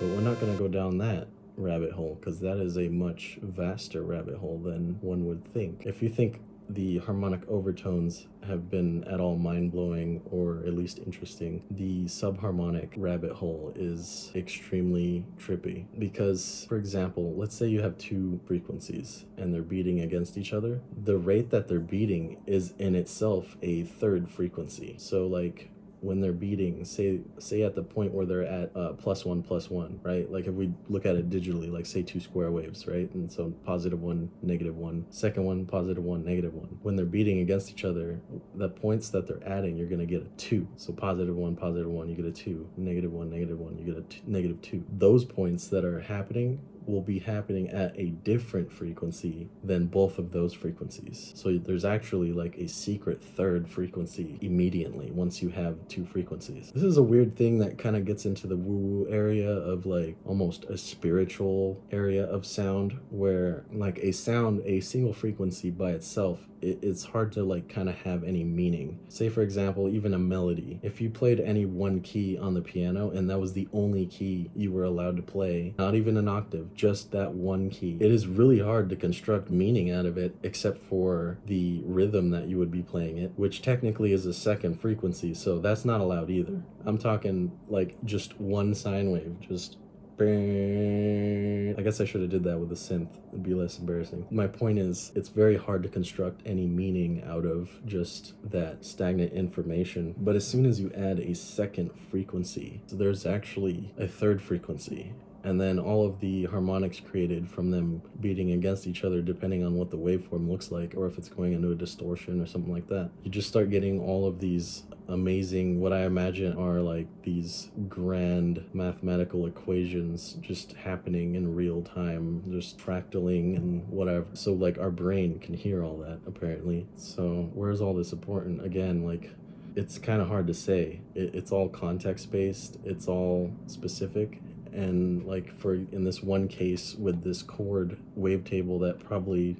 but we're not going to go down that rabbit hole because that is a much vaster rabbit hole than one would think. If you think the harmonic overtones have been at all mind-blowing or at least interesting, the subharmonic rabbit hole is extremely trippy because, for example, let's say you have two frequencies and they're beating against each other. The rate that they're beating is in itself a third frequency. So like when they're beating, say at the point where they're at +1 +1, right? Like if we look at it digitally, like say 2 square waves, right? And so +1 -1, second one +1 -1. When they're beating against each other, the points that they're adding, you're gonna get a 2. So +1 you get a 2, -1 -1 you get a -2. Those points that are happening will be happening at a different frequency than both of those frequencies. So there's actually like a secret third frequency immediately once you have two frequencies. This is a weird thing that kind of gets into the woo-woo area of like almost a spiritual area of sound, where like a sound, a single frequency by itself, it's hard to like kind of have any meaning. Say for example, even a melody. If you played any one key on the piano and that was the only key you were allowed to play, not even an octave, just that one key, it is really hard to construct meaning out of it except for the rhythm that you would be playing it, which technically is a second frequency, so that's not allowed either. I'm talking like just one sine wave, just I guess I should have did that with a synth. It'd be less embarrassing. My point is, it's very hard to construct any meaning out of just that stagnant information. But as soon as you add a second frequency, so there's actually a third frequency. And then all of the harmonics created from them beating against each other, depending on what the waveform looks like, or if it's going into a distortion or something like that. You just start getting all of these amazing, what I imagine are like these grand mathematical equations just happening in real time, just fractaling and whatever. So like our brain can hear all that apparently. So where's all this important? Again, like it's kind of hard to say. It's all context based, it's all specific. And like for in this one case with this chord wavetable that probably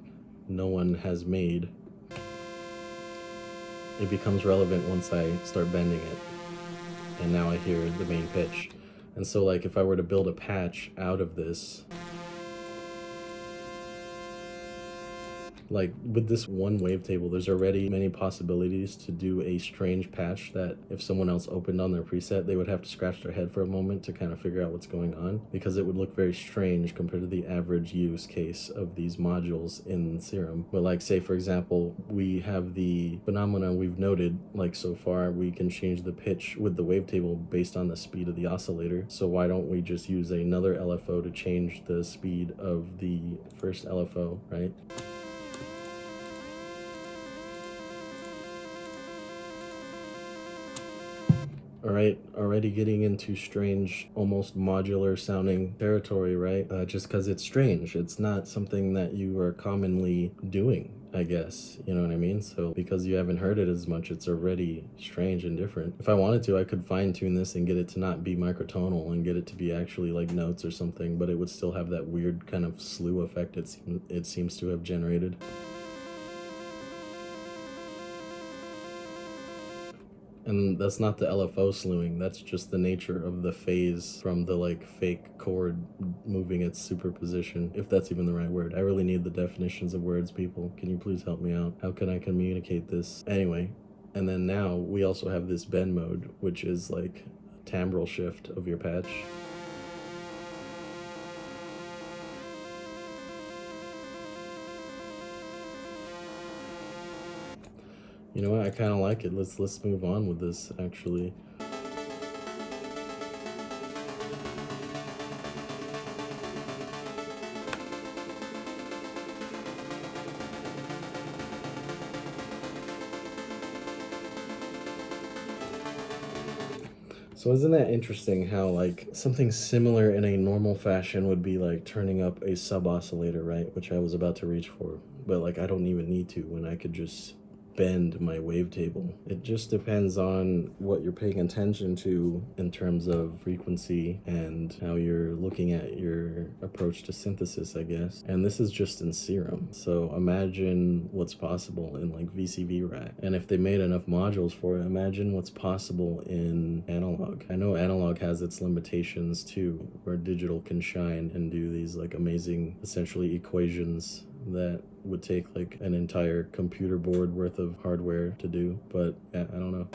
no one has made, it becomes relevant once I start bending it, and now I hear the main pitch. And so like if I were to build a patch out of this, like with this one wavetable, there's already many possibilities to do a strange patch that if someone else opened on their preset, they would have to scratch their head for a moment to kind of figure out what's going on, because it would look very strange compared to the average use case of these modules in Serum. But like say for example, we have the phenomenon we've noted, like so far we can change the pitch with the wavetable based on the speed of the oscillator. So why don't we just use another LFO to change the speed of the first LFO, right? All right, already getting into strange, almost modular sounding territory, right? Just because it's strange. It's not something that you are commonly doing, I guess. You know what I mean? So because you haven't heard it as much, it's already strange and different. If I wanted to, I could fine tune this and get it to not be microtonal and get it to be actually like notes or something, but it would still have that weird kind of slew effect it seems to have generated. And that's not the LFO slewing, that's just the nature of the phase from the like fake chord moving its superposition, if that's even the right word. I really need the definitions of words, people. Can you please help me out? How can I communicate this? Anyway, and then now we also have this bend mode, which is like a timbral shift of your patch. You know what, I kind of like it. Let's move on with this, actually. So isn't that interesting how like something similar in a normal fashion would be like turning up a sub-oscillator, right? Which I was about to reach for, but like I don't even need to when I could just bend my wavetable. It just depends on what you're paying attention to in terms of frequency and how you're looking at your approach to synthesis, I guess. And this is just in Serum. So imagine what's possible in like VCV rack. And if they made enough modules for it, imagine what's possible in analog. I know analog has its limitations too, where digital can shine and do these like amazing, essentially equations that would take like an entire computer board worth of hardware to do, but yeah, I don't know.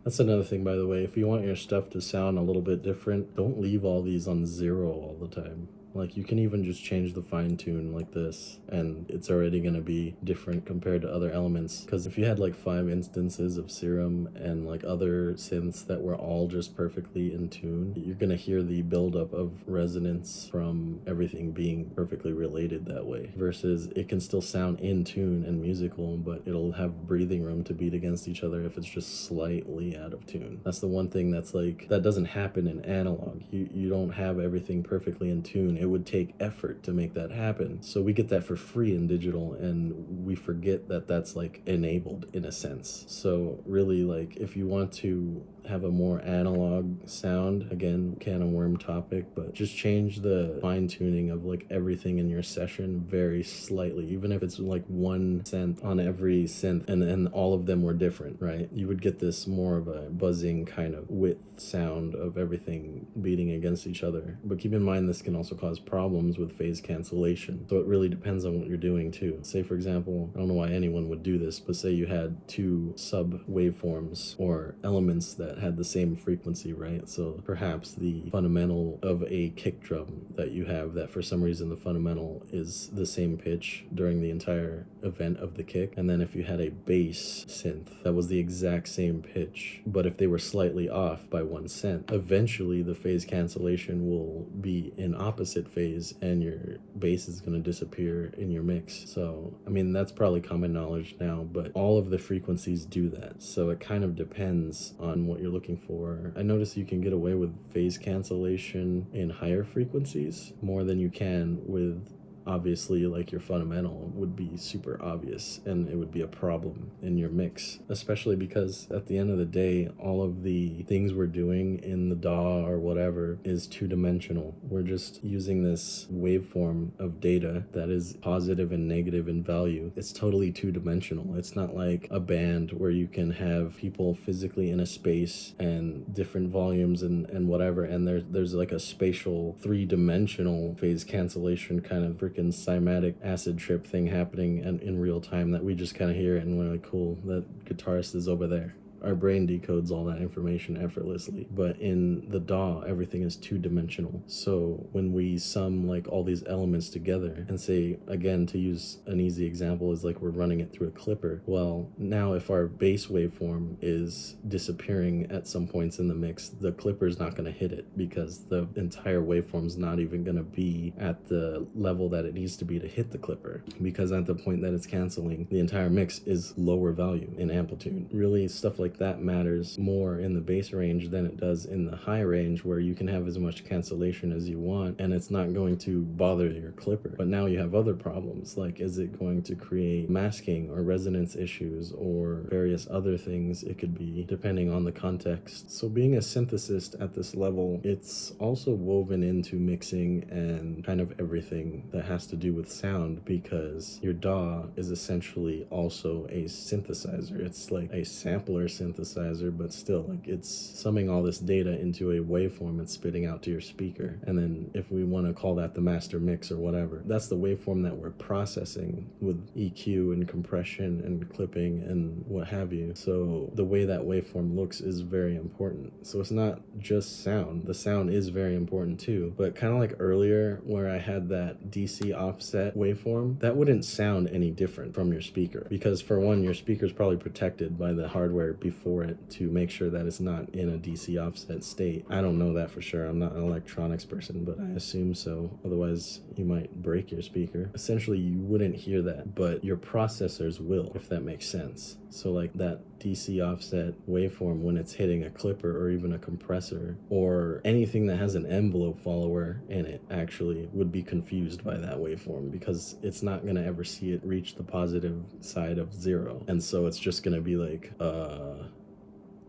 That's another thing, by the way. If you want your stuff to sound a little bit different, don't leave all these on 0 all the time. Like, you can even just change the fine tune like this, and it's already going to be different compared to other elements. Because if you had like 5 instances of Serum and like other synths that were all just perfectly in tune, you're going to hear the buildup of resonance from everything being perfectly related that way. Versus it can still sound in tune and musical, but it'll have breathing room to beat against each other if it's just slightly out of tune. That's the one thing that's like, that doesn't happen in analog. You don't have everything perfectly in tune. It would take effort to make that happen. So we get that for free in digital, and we forget that that's like enabled in a sense. So really, like, if you want to have a more analog sound, again, can of worm topic, but just change the fine tuning of like everything in your session very slightly, even if it's like 1 cent on every synth, and all of them were different, right? You would get this more of a buzzing kind of width sound of everything beating against each other. But keep in mind, this can also cause problems with phase cancellation. So it really depends on what you're doing too. Say, for example, I don't know why anyone would do this, but say you had 2 sub waveforms or elements that had the same frequency, right? So perhaps the fundamental of a kick drum that you have, that for some reason the fundamental is the same pitch during the entire event of the kick. And then if you had a bass synth that was the exact same pitch, but if they were slightly off by 1 cent, eventually the phase cancellation will be in opposite phase and your bass is going to disappear in your mix. So, I mean, that's probably common knowledge now, but all of the frequencies do that. So it kind of depends on what you're looking for. I notice you can get away with phase cancellation in higher frequencies more than you can with, obviously, like your fundamental would be super obvious and it would be a problem in your mix, especially because at the end of the day, all of the things we're doing in the DAW or whatever is 2-dimensional. We're just using this waveform of data that is positive and negative in value. It's totally 2-dimensional. It's not like a band where you can have people physically in a space and different volumes and whatever, and there's like a spatial 3-dimensional phase cancellation kind of freaking cymatic acid trip thing happening and in real time that we just kind of hear it and we're like, cool, that guitarist is over there. Our brain decodes all that information effortlessly. But in the DAW, everything is 2-dimensional. So when we sum like all these elements together and say, again, to use an easy example, is like we're running it through a clipper. Well, now if our bass waveform is disappearing at some points in the mix, the clipper's not going to hit it because the entire waveform's not even going to be at the level that it needs to be to hit the clipper, because at the point that it's canceling, the entire mix is lower value in amplitude. Really, stuff like that matters more in the bass range than it does in the high range, where you can have as much cancellation as you want and it's not going to bother your clipper. But now you have other problems, like is it going to create masking or resonance issues or various other things it could be, depending on the context. So being a synthesist at this level, it's also woven into mixing and kind of everything that has to do with sound, because your DAW is essentially also a synthesizer. It's like a sampler synthesizer, but still, like, it's summing all this data into a waveform it's spitting out to your speaker. And then if we want to call that the master mix or whatever, that's the waveform that we're processing with EQ and compression and clipping and what have you. So the way that waveform looks is very important. So it's not just sound. The sound is very important too, but kind of like earlier where I had that DC offset waveform, that wouldn't sound any different from your speaker, because for one, your speaker's probably protected by the hardware before it to make sure that it's not in a DC offset state. I don't know that for sure. I'm not an electronics person, but I assume so. Otherwise, you might break your speaker. Essentially, you wouldn't hear that, but your processors will, if that makes sense. So like that DC offset waveform, when it's hitting a clipper or even a compressor or anything that has an envelope follower in it, actually would be confused by that waveform, because it's not going to ever see it reach the positive side of 0. And so it's just going to be like,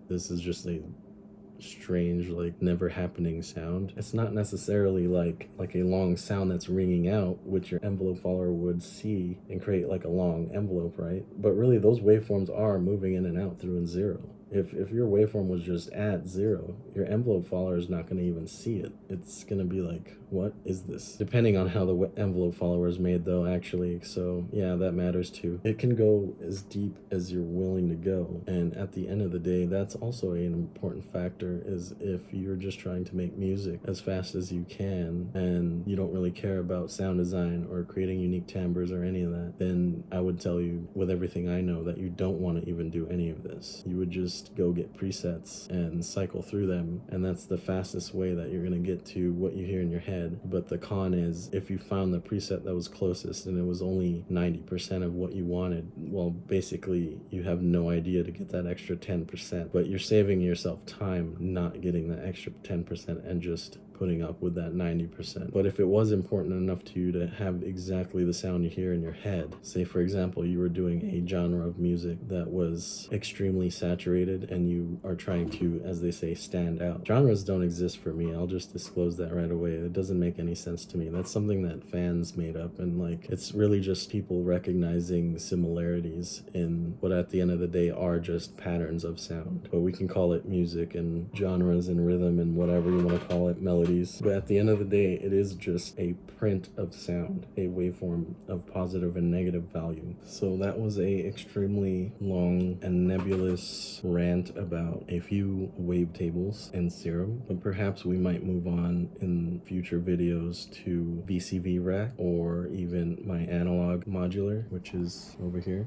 this is just a strange, like, never happening sound. It's not necessarily like a long sound that's ringing out, which your envelope follower would see and create like a long envelope, right? But really those waveforms are moving in and out through in 0. If your waveform was just at 0, your envelope follower is not going to even see it. It's going to be like, what is this? Depending on how the envelope follower is made, though, actually. So yeah, that matters too. It can go as deep as you're willing to go, and at the end of the day, that's also an important factor. Is if you're just trying to make music as fast as you can and you don't really care about sound design or creating unique timbres or any of that, then I would tell you with everything I know that you don't want to even do any of this. You would just go get presets and cycle through them, and that's the fastest way that you're going to get to what you hear in your head. But the con is, if you found the preset that was closest and it was only 90% of what you wanted, well, basically you have no idea to get that extra 10%, but you're saving yourself time not getting that extra 10% and just putting up with that 90%. But if it was important enough to you to have exactly the sound you hear in your head, say for example you were doing a genre of music that was extremely saturated and you are trying to, as they say, stand out. Genres don't exist for me. I'll just disclose that right away. It doesn't make any sense to me. That's something that fans made up, and like, it's really just people recognizing similarities in what at the end of the day are just patterns of sound. But we can call it music and genres and rhythm and whatever you want to call it, melody. But at the end of the day, it is just a print of sound, a waveform of positive and negative value. So that was a extremely long and nebulous rant about a few wavetables and serum, but perhaps we might move on in future videos to VCV rack or even my analog modular, which is over here.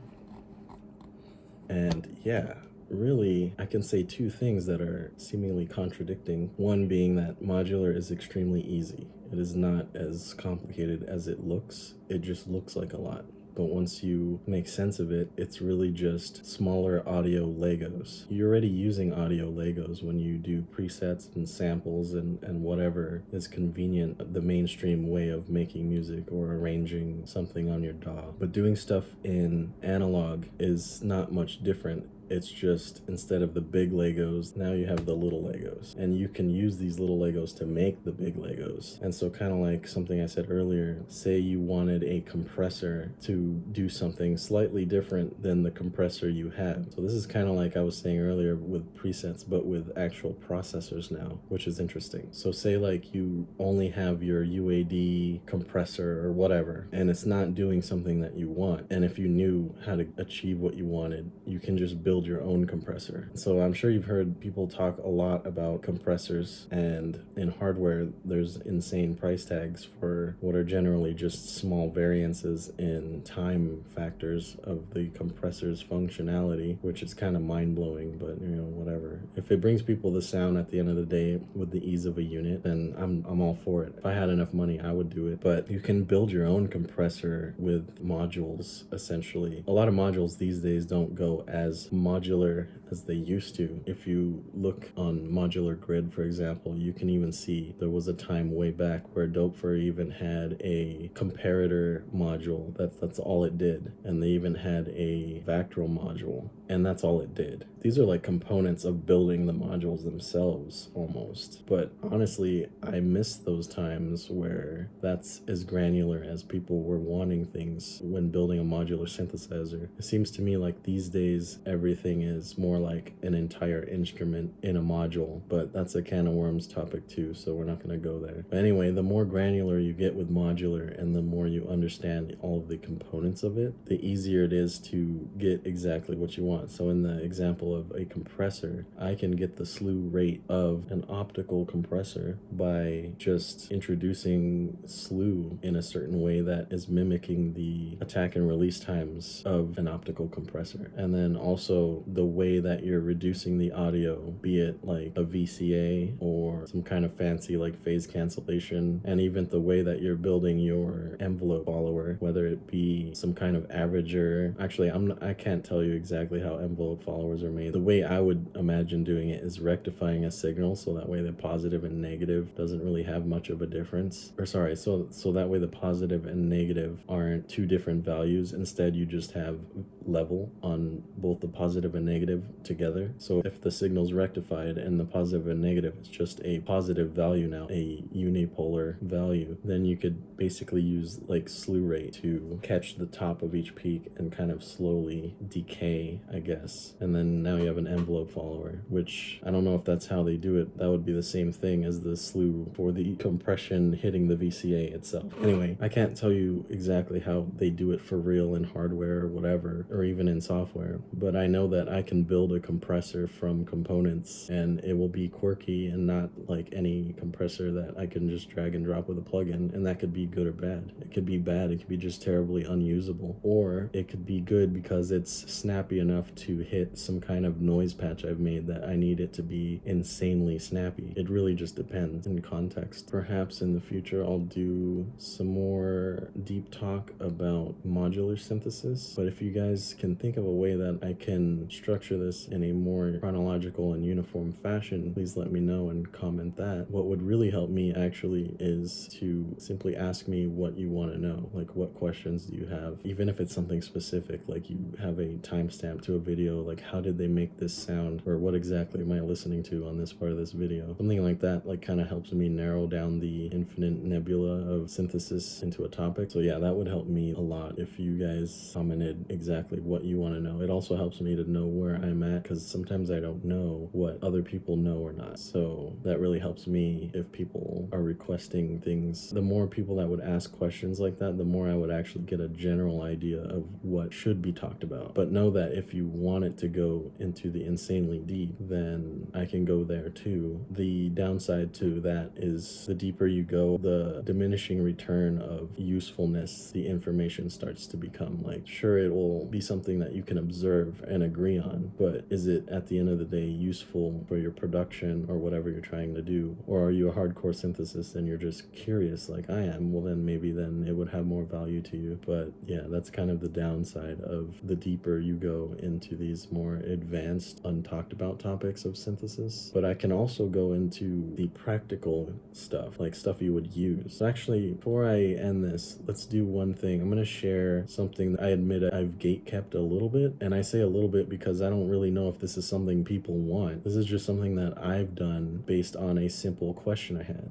And yeah, really, I can say two things that are seemingly contradicting. One being that modular is extremely easy. It is not as complicated as it looks. It just looks like a lot. But once you make sense of it, it's really just smaller audio Legos. You're already using audio Legos when you do presets and samples and whatever is convenient, the mainstream way of making music or arranging something on your DAW. But doing stuff in analog is not much different. It's just, instead of the big Legos, now you have the little Legos. And you can use these little Legos to make the big Legos. And so kind of like something I said earlier, say you wanted a compressor to do something slightly different than the compressor you have. So this is kind of like I was saying earlier with presets, but with actual processors now, which is interesting. So say like you only have your UAD compressor or whatever, and it's not doing something that you want. And if you knew how to achieve what you wanted, you can just build your own compressor. So I'm sure you've heard people talk a lot about compressors, and in hardware there's insane price tags for what are generally just small variances in time factors of the compressor's functionality, which is kind of mind-blowing, but you know, whatever. If it brings people the sound at the end of the day with the ease of a unit, then I'm all for it. If I had enough money, I would do it. But you can build your own compressor with modules, essentially. A lot of modules these days don't go as modular as they used to. If you look on Modular Grid, for example, you can even see there was a time way back where Dopefer even had a comparator module. That's all it did. And they even had a Vactral module, and that's all it did. These are like components of building the modules themselves almost. But honestly, I miss those times where that's as granular as people were wanting things when building a modular synthesizer. It seems to me like these days everything is more like an entire instrument in a module, but that's a can of worms topic too, so we're not going to go there. But anyway, the more granular you get with modular and the more you understand all of the components of it, the easier it is to get exactly what you want. So in the example of a compressor, I can get the slew rate of an optical compressor by just introducing slew in a certain way that is mimicking the attack and release times of an optical compressor. And then also the way that you're reducing the audio, be it like a VCA or some kind of fancy like phase cancellation, and even the way that you're building your envelope follower, whether it be some kind of averager. Actually, I can't tell you exactly how envelope followers are made. The way I would imagine doing it is rectifying a signal so that way the positive and negative doesn't really have much of a difference. Or sorry, so that way the positive and negative aren't two different values. Instead, you just have level on both the positive and negative together. So if the signal's rectified and the positive and negative is just a positive value now, a unipolar value, then you could basically use like slew rate to catch the top of each peak and kind of slowly decay, I guess. And then now you have an envelope follower, which I don't know if that's how they do it. That would be the same thing as the slew for the compression hitting the VCA itself. Anyway, I can't tell you exactly how they do it for real in hardware or whatever, or even in software, but I know that I can build a compressor from components and it will be quirky and not like any compressor that I can just drag and drop with a plugin, and that could be good or bad. It could be bad, it could be just terribly unusable, or it could be good because it's snappy enough to hit some kind of noise patch I've made that I need it to be insanely snappy. It really just depends in context. Perhaps in the future I'll do some more deep talk about modular synthesis, but if you guys can think of a way that I can structure this in a more chronological and uniform fashion, please let me know and comment that. What would really help me actually is to simply ask me what you want to know, like what questions do you have, even if it's something specific, like you have a timestamp to a video, like how did they make this sound, or what exactly am I listening to on this part of this video. Something like that like kind of helps me narrow down the infinite nebula of synthesis into a topic. So yeah, that would help me a lot if you guys commented exactly what you want to know. It also helps me to know where I'm at, because sometimes I don't know what other people know or not. So that really helps me if people are requesting things. The more people that would ask questions like that, the more I would actually get a general idea of what should be talked about. But know that if you want it to go into the insanely deep, then I can go there too. The downside to that is the deeper you go, the diminishing return of usefulness the information starts to become. Like, sure, it will be something that you can observe and agree on, but is it at the end of the day useful for your production or whatever you're trying to do? Or are you a hardcore synthesist and you're just curious like I am? Well, then maybe then it would have more value to you. But yeah, that's kind of the downside of the deeper you go into these more advanced, untalked about topics of synthesis. But I can also go into the practical stuff, like stuff you would use. So actually, before I end this, let's do one thing. I'm gonna share something that I admit I've gatekept a little bit, and I say a little bit because I don't really know if this is something people want. This is just something that I've done based on a simple question I had.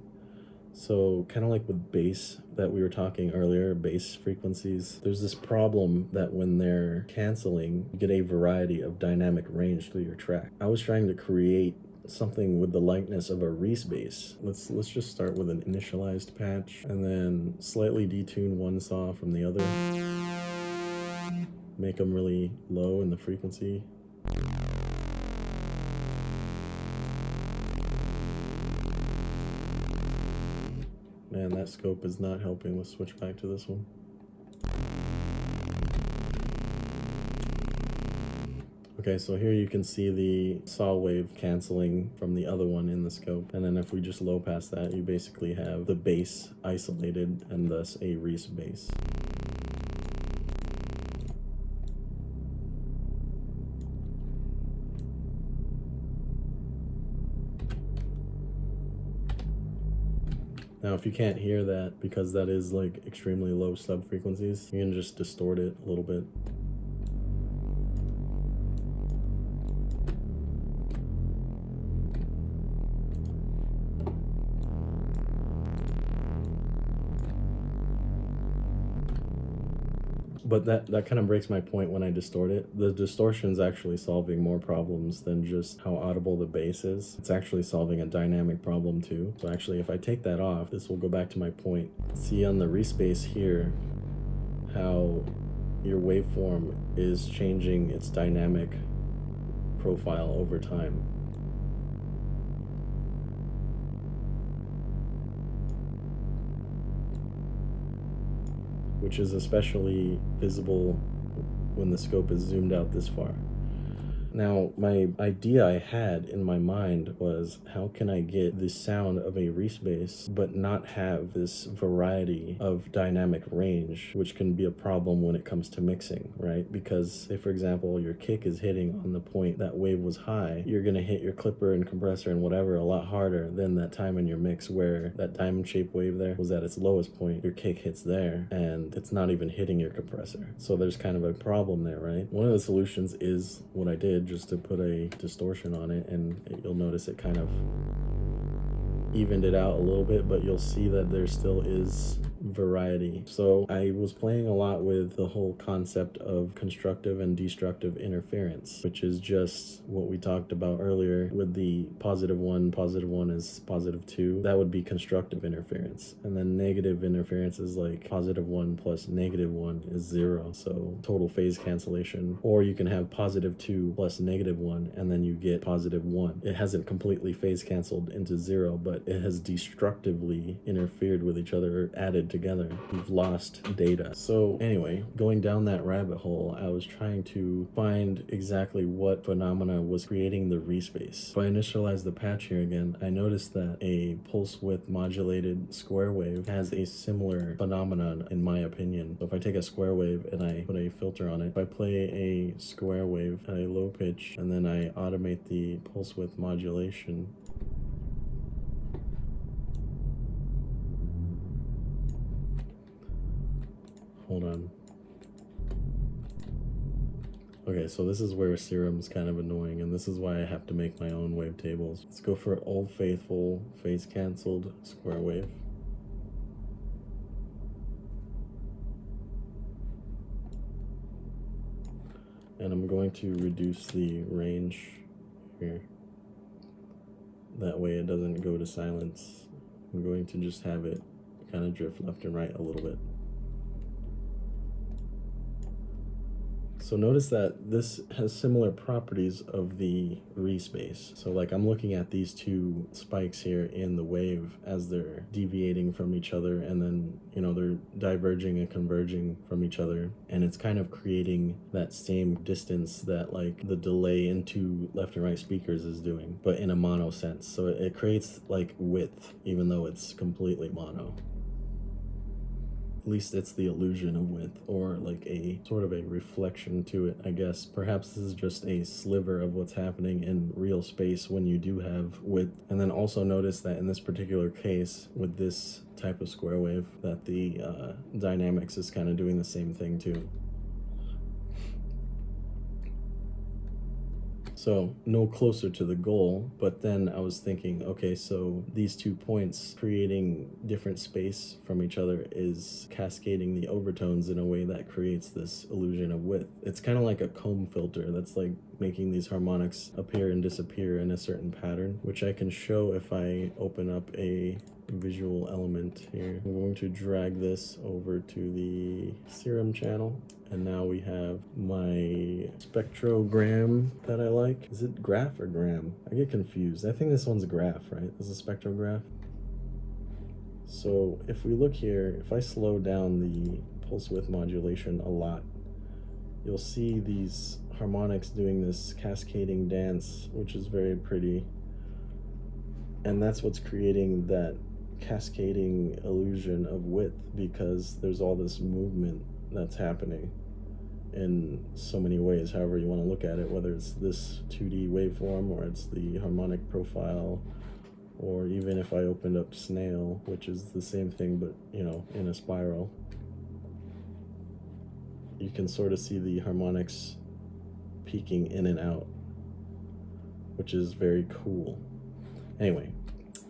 So kind of like with bass that we were talking earlier, bass frequencies, there's this problem that when they're canceling, you get a variety of dynamic range through your track. I was trying to create something with the likeness of a Reese bass. Let's just start with an initialized patch and then slightly detune one saw from the other. Make them really low in the frequency. Man, that scope is not helping. Let's switch back to this one. Okay, so here you can see the saw wave canceling from the other one in the scope. And then if we just low pass that, you basically have the bass isolated and thus a Reese bass. Now, if you can't hear that, because that is like extremely low sub frequencies, you can just distort it a little bit. But that kind of breaks my point when I distort it. The distortion's actually solving more problems than just how audible the bass is. It's actually solving a dynamic problem too. So actually, if I take that off, this will go back to my point. See on the Reese bass here, how your waveform is changing its dynamic profile over time. Which is especially visible when the scope is zoomed out this far. Now, my idea I had in my mind was, how can I get the sound of a respace but not have this variety of dynamic range, which can be a problem when it comes to mixing, right? Because say for example your kick is hitting on the point that wave was high, you're gonna hit your clipper and compressor and whatever a lot harder than that time in your mix where that diamond shaped wave there was at its lowest point. Your kick hits there and it's not even hitting your compressor, so there's kind of a problem there, right? One of the solutions is what I did, just to put a distortion on it, and you'll notice it kind of evened it out a little bit, but you'll see that there still is variety. So I was playing a lot with the whole concept of constructive and destructive interference, which is just what we talked about earlier with the +1 is +2. That would be constructive interference, and then negative interference is like +1 plus -1 is 0, so total phase cancellation. Or you can have +2 plus -1 and then you get +1. It hasn't completely phase canceled into 0, but it has destructively interfered with each other or added together. You've lost data. So anyway, going down that rabbit hole, I was trying to find exactly what phenomena was creating the respace. If I initialize the patch here again, I noticed that a pulse width modulated square wave has a similar phenomenon in my opinion. So if I take a square wave and I put a filter on it, if I play a square wave at a low pitch and then I automate the pulse width modulation, hold on. Okay, so this is where Serum's kind of annoying, and this is why I have to make my own wavetables. Let's go for Old Faithful phase canceled square wave. And I'm going to reduce the range here. That way it doesn't go to silence. I'm going to just have it kind of drift left and right a little bit. So notice that this has similar properties of the respace. So like I'm looking at these two spikes here in the wave as they're deviating from each other, and then, you know, they're diverging and converging from each other. And it's kind of creating that same distance that like the delay into left and right speakers is doing, but in a mono sense. So it creates like width, even though it's completely mono. At least it's the illusion of width, or like a sort of a reflection to it, I guess. Perhaps this is just a sliver of what's happening in real space when you do have width. And then also notice that in this particular case, with this type of square wave, that the dynamics is kind of doing the same thing too. So no closer to the goal, but then I was thinking, okay, so these 2 points creating different space from each other is cascading the overtones in a way that creates this illusion of width. It's kind of like a comb filter that's like making these harmonics appear and disappear in a certain pattern, which I can show if I open up a visual element here. I'm going to drag this over to the Serum channel, and now we have my spectrogram that I like. Is it graph or gram? I get confused. I think this one's a graph, right? This is a spectrograph. So if we look here, if I slow down the pulse width modulation a lot, you'll see these harmonics doing this cascading dance, which is very pretty. And that's what's creating that cascading illusion of width, because there's all this movement that's happening in so many ways, however you want to look at it, whether it's this 2D waveform or it's the harmonic profile, or even if I opened up Snail, which is the same thing but, you know, in a spiral, you can sort of see the harmonics peaking in and out, which is very cool. Anyway,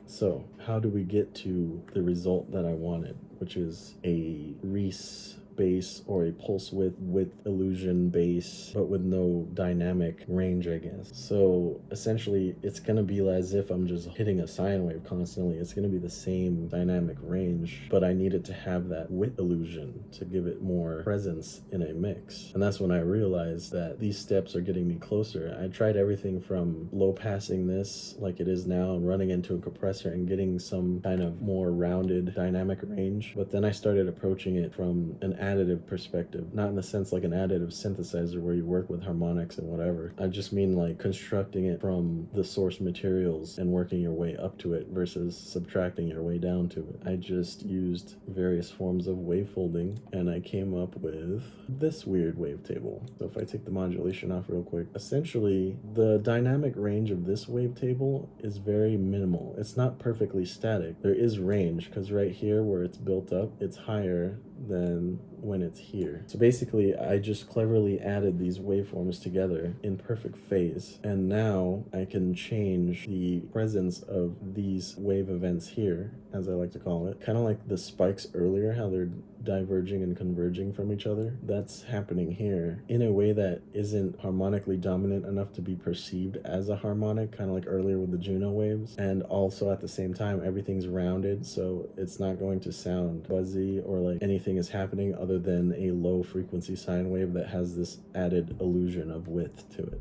so how do we get to the result that I wanted, which is a Reese bass or a pulse width illusion bass, but with no dynamic range, I guess. So essentially it's gonna be as if I'm just hitting a sine wave constantly. It's gonna be the same dynamic range, but I needed to have that width illusion to give it more presence in a mix. And that's when I realized that these steps are getting me closer. I tried everything from low passing this like it is now and running into a compressor and getting some kind of more rounded dynamic range, but then I started approaching it from an additive perspective, not in the sense like an additive synthesizer where you work with harmonics and whatever. I just mean like constructing it from the source materials and working your way up to it versus subtracting your way down to it. I just used various forms of wavefolding and I came up with this weird wavetable. So if I take the modulation off real quick, essentially the dynamic range of this wavetable is very minimal. It's not perfectly static. There is range because right here where it's built up, it's higher than when it's here. So basically I just cleverly added these waveforms together in perfect phase, and now I can change the presence of these wave events here, as I like to call it, kind of like the spikes earlier, how they're diverging and converging from each other. That's happening here in a way that isn't harmonically dominant enough to be perceived as a harmonic, kind of like earlier with the Juno waves, and also at the same time everything's rounded, so it's not going to sound fuzzy or like anything is happening other than a low frequency sine wave that has this added illusion of width to it.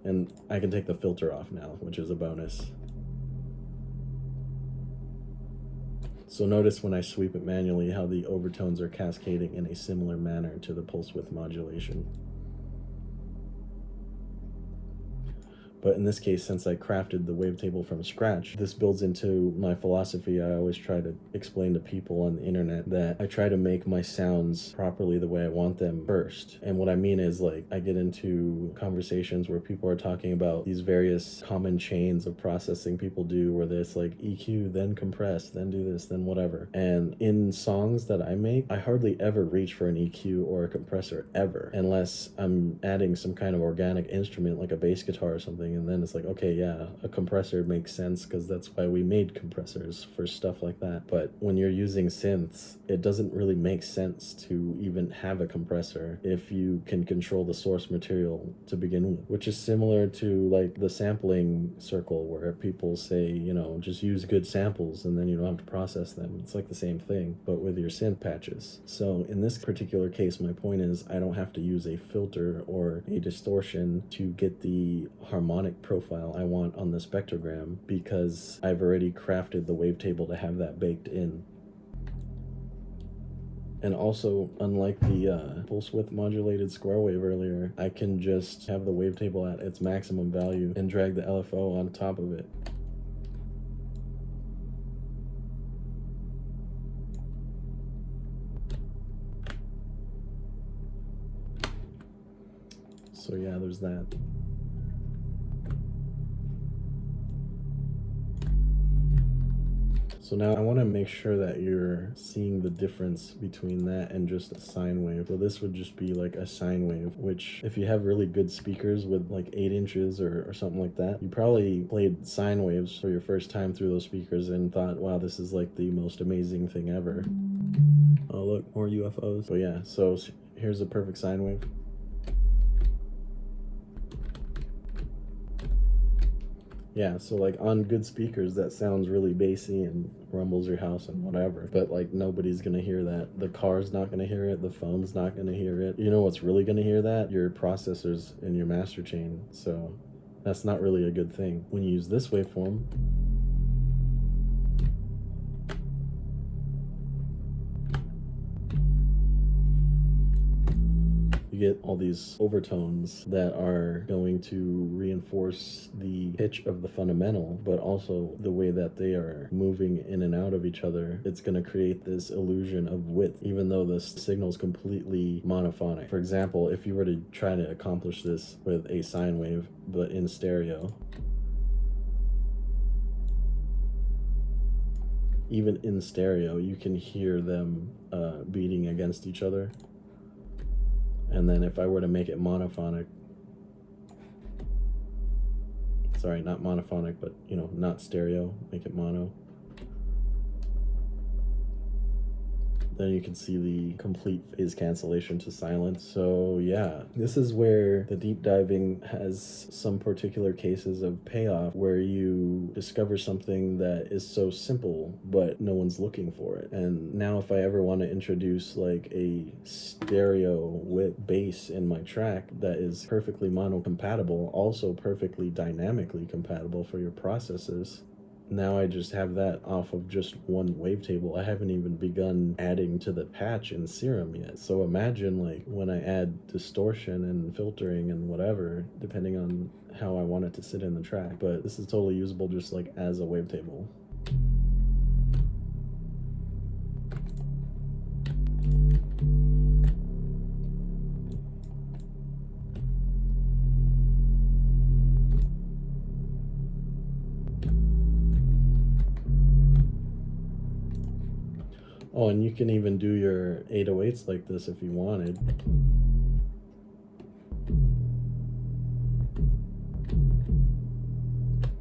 And I can take the filter off now, which is a bonus. So notice when I sweep it manually how the overtones are cascading in a similar manner to the pulse width modulation. But in this case, since I crafted the wavetable from scratch, this builds into my philosophy. I always try to explain to people on the internet that I try to make my sounds properly the way I want them first. And what I mean is, like, I get into conversations where people are talking about these various common chains of processing people do, where there's like EQ, then compress, then do this, then whatever. And in songs that I make, I hardly ever reach for an EQ or a compressor ever, unless I'm adding some kind of organic instrument like a bass guitar or something. And then it's like, okay, yeah, a compressor makes sense because that's why we made compressors, for stuff like that. But when you're using synths, it doesn't really make sense to even have a compressor if you can control the source material to begin with, which is similar to like the sampling circle where people say, you know, just use good samples and then you don't have to process them. It's like the same thing, but with your synth patches. So in this particular case, my point is I don't have to use a filter or a distortion to get the harmonic profile I want on the spectrogram, because I've already crafted the wavetable to have that baked in. And also, unlike the pulse width modulated square wave earlier, I can just have the wavetable at its maximum value and drag the LFO on top of it. So yeah, there's that. So now I want to make sure that you're seeing the difference between that and just a sine wave. So this would just be like a sine wave, which if you have really good speakers with like 8 inches or something like that, you probably played sine waves for your first time through those speakers and thought, wow, this is like the most amazing thing ever. Oh look, more UFOs. But yeah, so here's a perfect sine wave. Yeah, so like on good speakers, that sounds really bassy and rumbles your house and whatever, but like nobody's gonna hear that. The car's not gonna hear it, the phone's not gonna hear it. You know what's really gonna hear that? Your processors in your master chain. So that's not really a good thing. When you use this waveform, you get all these overtones that are going to reinforce the pitch of the fundamental, but also the way that they are moving in and out of each other. It's going to create this illusion of width, even though the signal is completely monophonic. For example, if you were to try to accomplish this with a sine wave, but in stereo, even in stereo, you can hear them beating against each other. And then if I were to make it monophonic, sorry, not monophonic, but, you know, not stereo, make it mono, then you can see the complete phase cancellation to silence. So yeah, this is where the deep diving has some particular cases of payoff, where you discover something that is so simple, but no one's looking for it. And now if I ever want to introduce like a stereo with bass in my track that is perfectly mono compatible, also perfectly dynamically compatible for your processors, now I just have that off of just one wavetable. I haven't even begun adding to the patch in Serum yet. So imagine like when I add distortion and filtering and whatever, depending on how I want it to sit in the track. But this is totally usable just like as a wavetable. Oh, and you can even do your 808s like this if you wanted.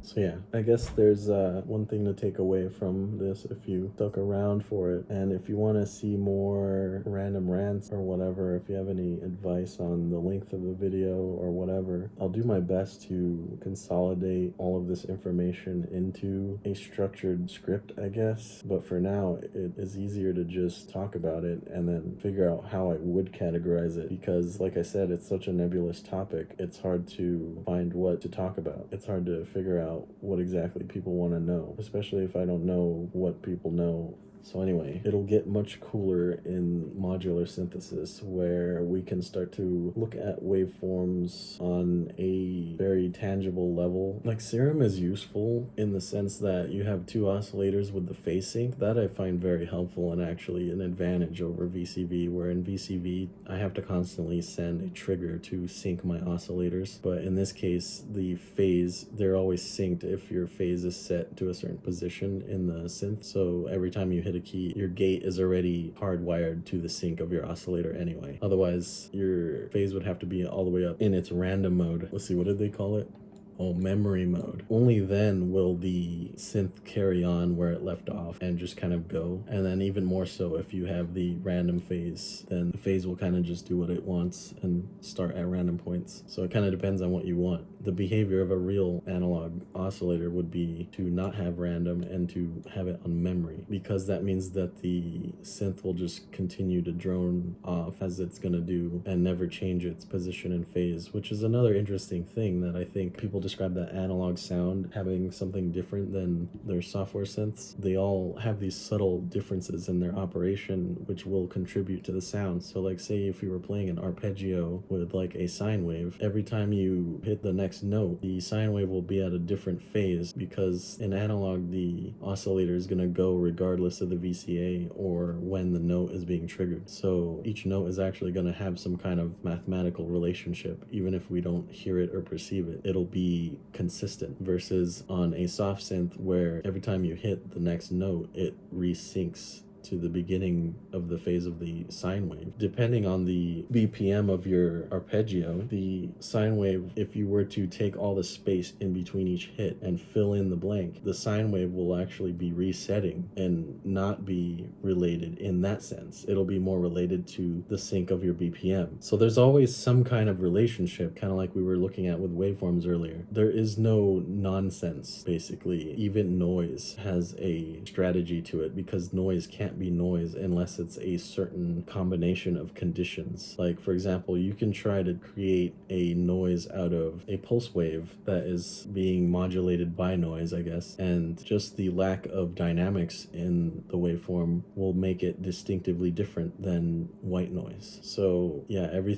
So yeah, I guess there's one thing to take away from this if you stuck around for it. And if you want to see more random rants or whatever, if you have any advice on the length of the video or whatever, I'll do my best to consolidate all of this information into a structured script, I guess. But for now, it is easier to just talk about it and then figure out how I would categorize it. Because like I said, it's such a nebulous topic. It's hard to find what to talk about. It's hard to figure out what exactly people want to know, especially if I don't know what people know. So anyway, it'll get much cooler in modular synthesis where we can start to look at waveforms on a very tangible level. Like Serum is useful in the sense that you have two oscillators with the phase sync. That I find very helpful and actually an advantage over VCV, where in VCV I have to constantly send a trigger to sync my oscillators. But in this case, the phase, they're always synced if your phase is set to a certain position in the synth. So every time you hit a key, your gate is already hardwired to the sync of your oscillator anyway. Otherwise, your phase would have to be all the way up in its random mode. Let's see, what did they call it? Oh, memory mode. Only then will the synth carry on where it left off and just kind of go. And then even more so if you have the random phase, then the phase will kind of just do what it wants and start at random points. So it kind of depends on what you want. The behavior of a real analog oscillator would be to not have random and to have it on memory, because that means that the synth will just continue to drone off as it's gonna do and never change its position and phase, which is another interesting thing that I think people describe that analog sound having something different than their software synths. They all have these subtle differences in their operation which will contribute to the sound. So like say if you were playing an arpeggio with like a sine wave, every time you hit the next note, the sine wave will be at a different phase, because in analog the oscillator is going to go regardless of the VCA or when the note is being triggered. So each note is actually going to have some kind of mathematical relationship. Even if we don't hear it or perceive it, it'll be consistent, versus on a soft synth where every time you hit the next note it resyncs to the beginning of the phase of the sine wave. Depending on the BPM of your arpeggio, the sine wave, if you were to take all the space in between each hit and fill in the blank, the sine wave will actually be resetting and not be related in that sense. It'll be more related to the sync of your BPM. So there's always some kind of relationship, kind of like we were looking at with waveforms earlier. There is no nonsense, basically. Even noise has a strategy to it, because noise can't be noise unless it's a certain combination of conditions. Like for example, you can try to create a noise out of a pulse wave that is being modulated by noise, I guess, and just the lack of dynamics in the waveform will make it distinctively different than white noise. So yeah, every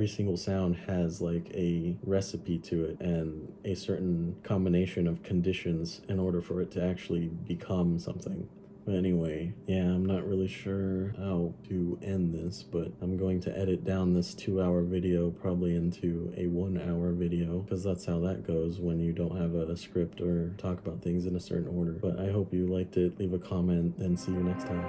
single sound has like a recipe to it and a certain combination of conditions in order for it to actually become something. But anyway, yeah, I'm not really sure how to end this, but I'm going to edit down this 2-hour video probably into a 1-hour video, because that's how that goes when you don't have a script or talk about things in a certain order. But I hope you liked it. Leave a comment and see you next time.